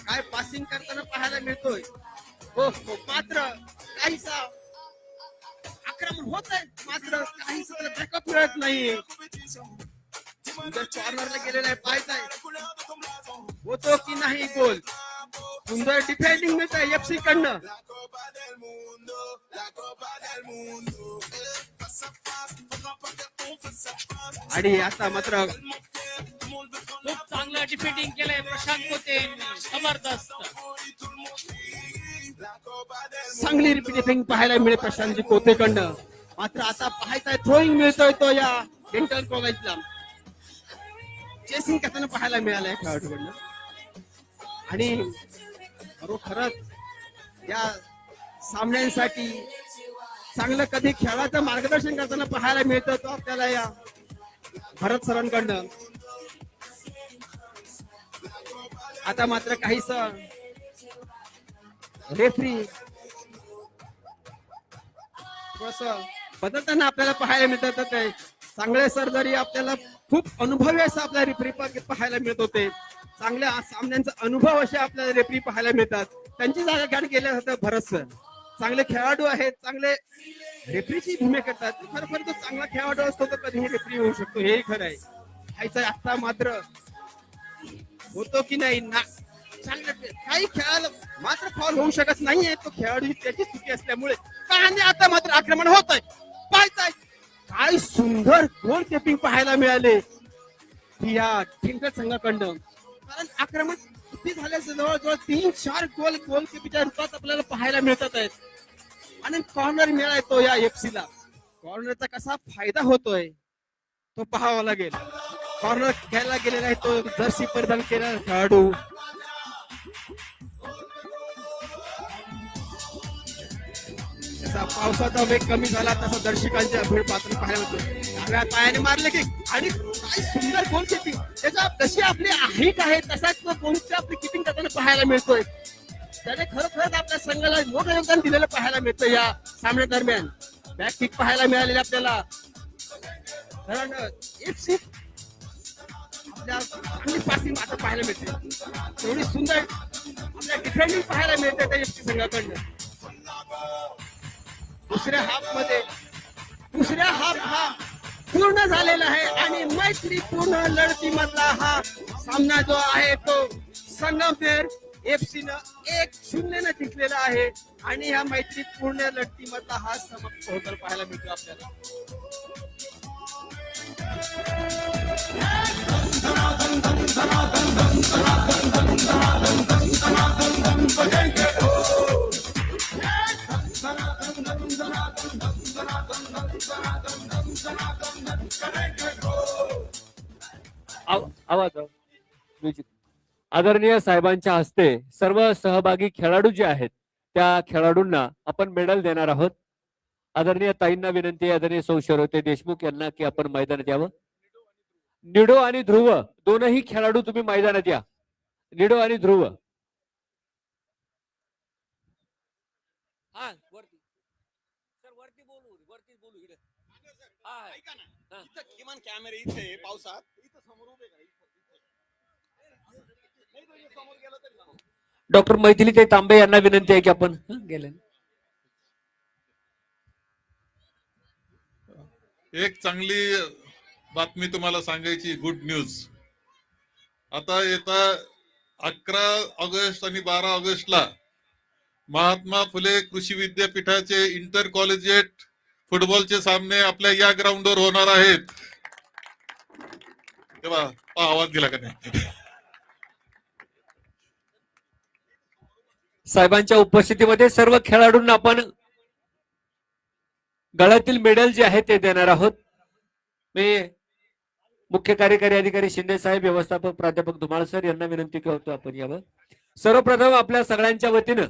काय पासिंग करताना पाहायला मिळतोय. हो हो मात्र काहीसा आक्रमण होत आहे. मात्र काहीसा बॅकअप मिळत नाहीये. सुंदर कॉर्नरला गेलेला आहे. पाहायचाय होतो की नाही गोल. सुंदर डिफेंडिंग मिळत आहे एफसी कडनं. आणि आता मात्र खूप चांगलं डिफेंडिंग केलंय प्रशांत कोते. जबरदस्त चांगली डिफेंडिंग पाहायला मिळेल प्रशांत कोतेकडनं. मात्र आता पाहायचाय थ्रोईंग मिळतोय तो या डेंटल कॉलेजला. चेसिंग करताना पाहायला मिळालंय खेळाडूकडनं. आणि खरोखरच या सामन्यांसाठी चांगलं कधी खेळाचं मार्गदर्शन करताना पाहायला मिळतं तो आपल्याला या भरत सरांकडनं. आता मात्र काहीच रेफरी थोडस बदलताना आपल्याला पाहायला मिळतात. ते चांगले सर जरी आपल्याला खूप अनुभवी असं आपल्या रेफरी पाहायला मिळत होते. चांगल्या सामन्यांचा अनुभव असे आपल्याला रेफरी पाहायला मिळतात. त्यांची जागा घ्यायला गेल्या होत्या भरत सर. चांगले खेळाडू आहेत चांगले रेफरीची भूमिका करतात. खरोखर तो चांगला खेळाडू असतो तर कधीही रेफरी होऊ शकतो हे खरं आहे. ह्याचा आता मात्र होतो की नाही ना चांगलं काही खेळायला मात्र फॉल होऊ शकत नाहीये. तो खेळाडू त्याची चुकी असल्यामुळे आणि आता मात्र आक्रमण होत आहे. पाहायचंय काय सुंदर गोल कीपिंग पाहायला मिळाले या डेंटल संघाकडनं. कारण आक्रमण किती झाले जवळजवळ 3-4 गोल कीपिंगच्या रूपात आपल्याला पाहायला मिळतात आहेत. आणि कॉर्नर मिळायतो या एफसी ला. कॉर्नरचा कसा फायदा होतोय तो पाहावा लागेल. कॉर्नर घ्यायला गेलेला आहे तो जर्सी परिधान केलेला खेळाडू. जसा पावसाचा वेग कमी झाला तसा दर्शकांच्या भीड पात्र पाहायला मिळतो. सगळ्या पायाने मारले की आणि काय सुंदर गोल किपिंग. त्याच्या जशी आपली हाईट आहे तसाच तो गोलची आपली किपिंग करताना पाहायला मिळतोय. त्याने खरोखरच आपल्या संघाला मोठं योगदान दिलेलं पाहायला मिळतं या सामन्या दरम्यान. बॅक किक पाहायला मिळालेले आपल्याला. कारण FC आपल्या चांगली पासिंग आता पाहायला मिळते. एवढी सुंदर आपल्या डिफेंडिंग पाहायला मिळते त्या FC संघाकडनं. दुसऱ्या हाफ हा पूर्ण झालेला आहे आणि मैत्रीपूर्ण लढतीमधला हा सामना जो आहे तो संगमनेर FC न 1-0 जिंकलेला आहे आणि ह्या मैत्रीपूर्ण लढतीमधला हा समाप्त होताना पाहायला मिळतो आपल्याला. आवाज म्युझिक. आदरणीय साहेबांच्या हस्ते सर्व सहभागी खेळाडू जे आहेत त्या खेळाडूंना आपण मेडल देणार आहोत. आदरणीय ताईंना विनंती आहे, आदरणीय सौ शरवते देशमुख यांना की आपण मैदानात यावं. निडो आणि ध्रुव दोनही खेळाडू तुम्ही मैदानात या. निडो आणि ध्रुव. हा वरती सर, वरती बोलू इकडे. किमान कॅमेरे इथे पावसात इथं समोर उभे करा. समोर गेलं तरी डॉक्टर मैथिली ते तांबे यांना विनंती आहे की आपण गेले. एक चांगली बातमी तुम्हाला सांगायची, गुड न्यूज. आता येता 11 ऑगस्ट आणि 12 ऑगस्टला महात्मा फुले कृषी विद्यापीठाचे इंटर कॉलेजिएट फुटबॉलचे सामने आपल्या या ग्राउंडवर होणार आहेत. तेव्हा आवाज दिला का नाही? साहेबांच्या उपस्थितीमध्ये सर्व खेळाडूंना आपण गळ्यातील मेडल जे आहे ते देणार आहोत. मी मुख्य कार्यकारी अधिकारी शिंदे साहेब, व्यवस्थापक प्राध्यापक धुमाळ सर यांना विनंती करतो आपण यावं. सर्वप्रथम आपल्या सगळ्यांच्या वतीनं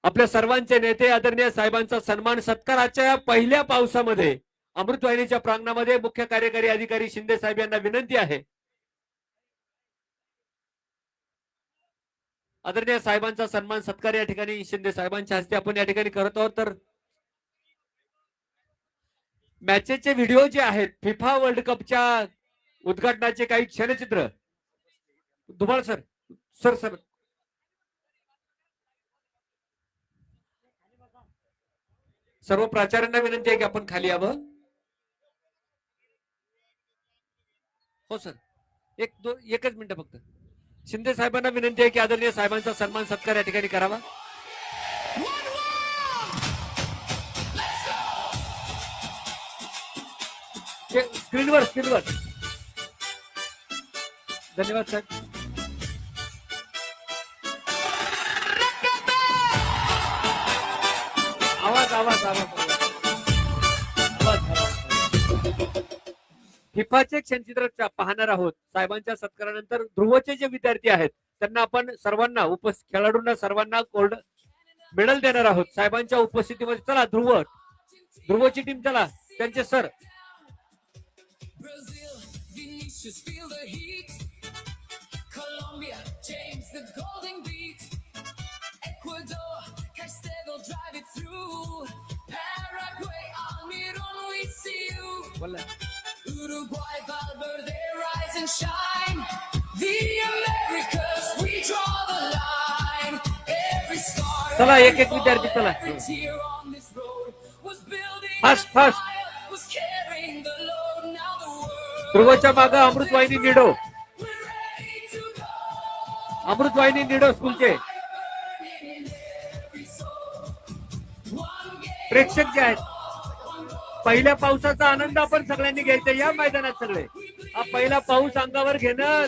आपल्या सर्वांचे नेते आदरणीय साहेबांचा सन्मान सत्काराच्या पहिल्या पावसामध्ये अमृतवाहिनीच्या प्रांगणामध्ये मुख्य कार्यकारी अधिकारी शिंदे साहेब यांना विनंती आहे. आदरणीय साहेबांचा सन्मान सत्कार या ठिकाणी शिंदे साहेबांच्या हस्ते आपण या ठिकाणी करत आहोत. तर मॅचेसचे व्हिडिओ जे आहेत, फिफा वर्ल्ड कपच्या उद्घाटनाचे काही क्षणचित्र. धुमाळ सर सर सर सर्व प्राचार्यांना विनंती आहे की आपण खाली यावं. हो सर, एकच मिनिट फक्त. शिंदे साहेबांना विनंती आहे की आदरणीय साहेबांचा सन्मान सत्कार या ठिकाणी करावा. स्क्रीनवर धन्यवाद साहेब. आवाज फिफाचे क्षणचित्र पाहणार आहोत. साहेबांच्या सत्कारानंतर ध्रुवचे जे विद्यार्थी आहेत त्यांना आपण सर्वांना खेळाडूंना सर्वांना गोल्ड मेडल देणार आहोत साहेबांच्या उपस्थितीमध्ये. चला ध्रुवची टीम चला, त्यांचे sir. Brazil, Vinicius, feel the heat. Colombia, James, the golden beat. Ecuador, Castell, drive it through. Paraguay, Almiron, we see you. Uruguay, Valverde, rise and shine. The Americas, we draw the line. Every star, चला एक विद्यार्थी चला. every tear on this road was building Fast. was carrying the load. Now the world ध्रुवच्या मागे Amrutvahini Nido, we're ready to go. Amrutvahini Nido स्कूलचे प्रेक्षक जे आहेत. पहिल्या पावसाचा आनंद आपण सगळ्यांनी घ्यायचा या मैदानात. सगळे हा पहिला पाऊस अंगावर घेणं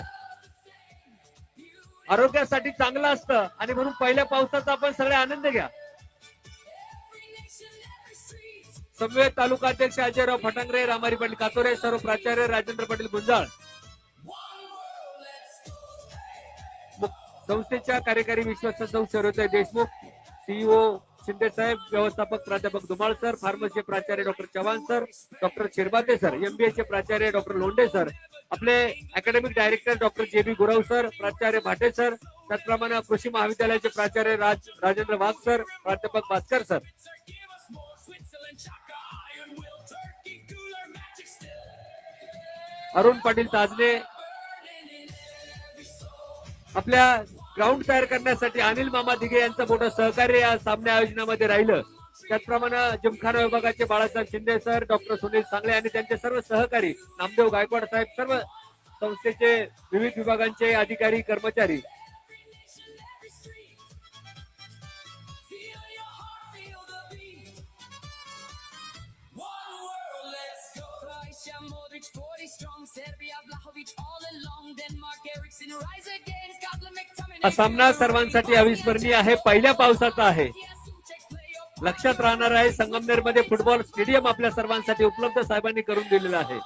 आरोग्यासाठी चांगलं असतं आणि म्हणून पहिल्या पावसाचा आपण सगळे आनंद घ्या. समवेत तालुका अध्यक्ष अजयराव फटांगरे, रामारी पाटील कातोरे, सर्व प्राचार्य राजेंद्र पाटील गुंजाळ, संस्थेच्या कार्यकारी विश्वस्त सौ शरवते देशमुख, सीईओ शिंदे साहेब, व्यवस्थापक प्राध्यापक धुमाळ सर, फार्मसी प्राचार्य doctor Chavan sir, doctor Shirbate sir, MBA चे प्राचार्य डॉक्टर लोंढे सर, आपले academic director doctor JB Gurav sir, प्राचार्य भाटे सर, त्याचप्रमाणे कृषी महाविद्यालयाचे प्राचार्य राजेंद्र वाघ सर, प्राध्यापक भास्कर सर. अरुण पाटील ताजने आपल्या ग्राउंड तयार करण्यासाठी अनिल मामा दिघे यांचं मोठं सहकार्य या सामन्या आयोजनामध्ये राहिलं. त्याचप्रमाणे जिमखाना विभागाचे बाळासाहेब शिंदे सर, डॉक्टर सुनील सांगळे आणि त्यांचे सर्व सहकारी, नामदेव गायकवाड साहेब, सर्व संस्थेचे विविध विभागांचे अधिकारी, कर्मचारी. Modric 40 strong, Serbia Vlahovic all along, Denmark Eriksen rise again, Scotland McTominay. हा सामना सर्वांसाठी अविस्मरणीय आहे, पहिल्या पावसाचा आहे. लक्षात राहणार आहे, संगमनेरमध्ये फुटबॉल स्टेडियम आपल्या सर्वांसाठी उपलब्ध साहेबांनी करून दिलेलं आहे.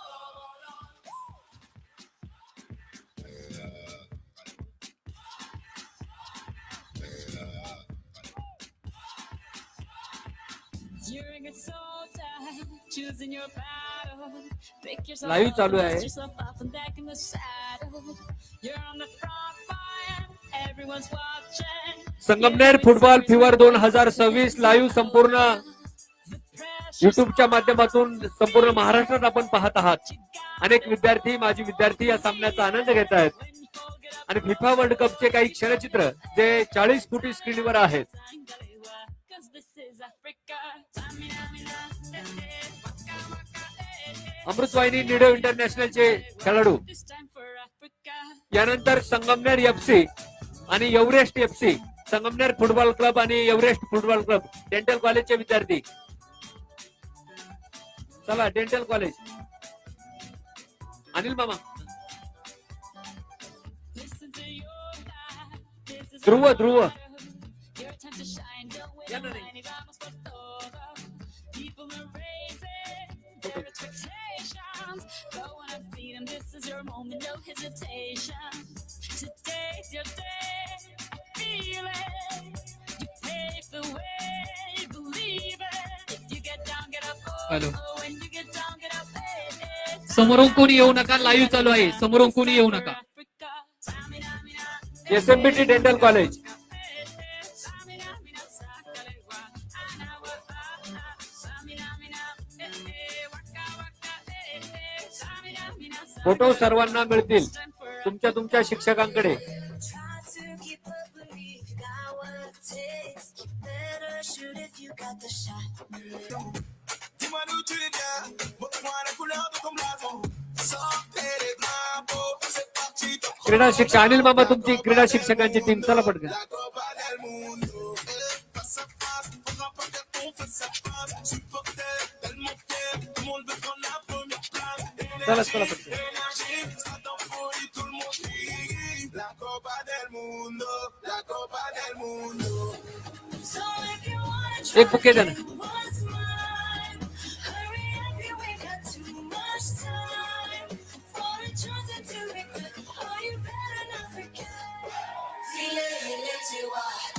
You're a good soldier, choosing your battle. Pick yourself Live up चालू and आहे. dust yourself off and back in the saddle. You're on the front line, everyone's watching. Sangamner football fever 2026 live संपूर्ण युट्यूबच्या माध्यमातून संपूर्ण महाराष्ट्रात आपण पाहत आहात. अनेक विद्यार्थी, माजी विद्यार्थी या सामन्याचा आनंद घेत आहेत आणि फिफा वर्ल्ड कपचे काही क्षणचित्र जे 40 फुटी स्क्रीनवर आहेत. अमृतवाहिनी निडो इंटरनॅशनलचे खेळाडू, यानंतर संगमनेर FC आणि Everest FC, Sangamner football club आणि एव्हरेस्ट फुटबॉल क्लब, डेंटल कॉलेजचे विद्यार्थी. चला डेंटल कॉलेज, अनिल मामा, ध्रुव ध्रुव या ना नाही. This is your moment, no hesitation. Today's your day, feel it. You pave the way, believe it. If you get down, get up. Hello. When you get down, get up. समोरून कोणी येऊ नका, live चालू आहे, समोरून कोणी येऊ नका. SMBT डेंटल कॉलेज, फोटो सर्वांना मिळतील तुमच्या तुमच्या शिक्षकांकडे. Dis-moi d'où tu viens, montre-moi la couleur de ton blason. Sortez les drapeaux, c'est parti, top क्रीडा शिक्षक अनिल मामा, तुमची क्रीडा शिक्षकांची टीम, चला पटकन. la Copa del Mundo. Face à face, faudra pas faire ton face à face. Supporter, tellement fier, tout le monde veut prendre la première place. चला चला पटकन. Énergie, ça t'enfolie, tout le monde crie. La Copa del Mundo, la Copa del Mundo. So if you wanna एक bouquet द्या ना. what's mine, hurry up, you ain't got too much time. For a chance to regret, oh, you better not forget. Feel it, let's you out.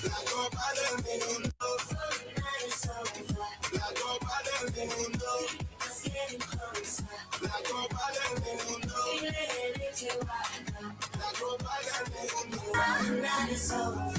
La Copa del Mundo, Tonight is over. la Copa del Mundo, It's getting closer. la Copa del Mundo, Feel it, let's you out. la Copa del Mundo. Tonight is over.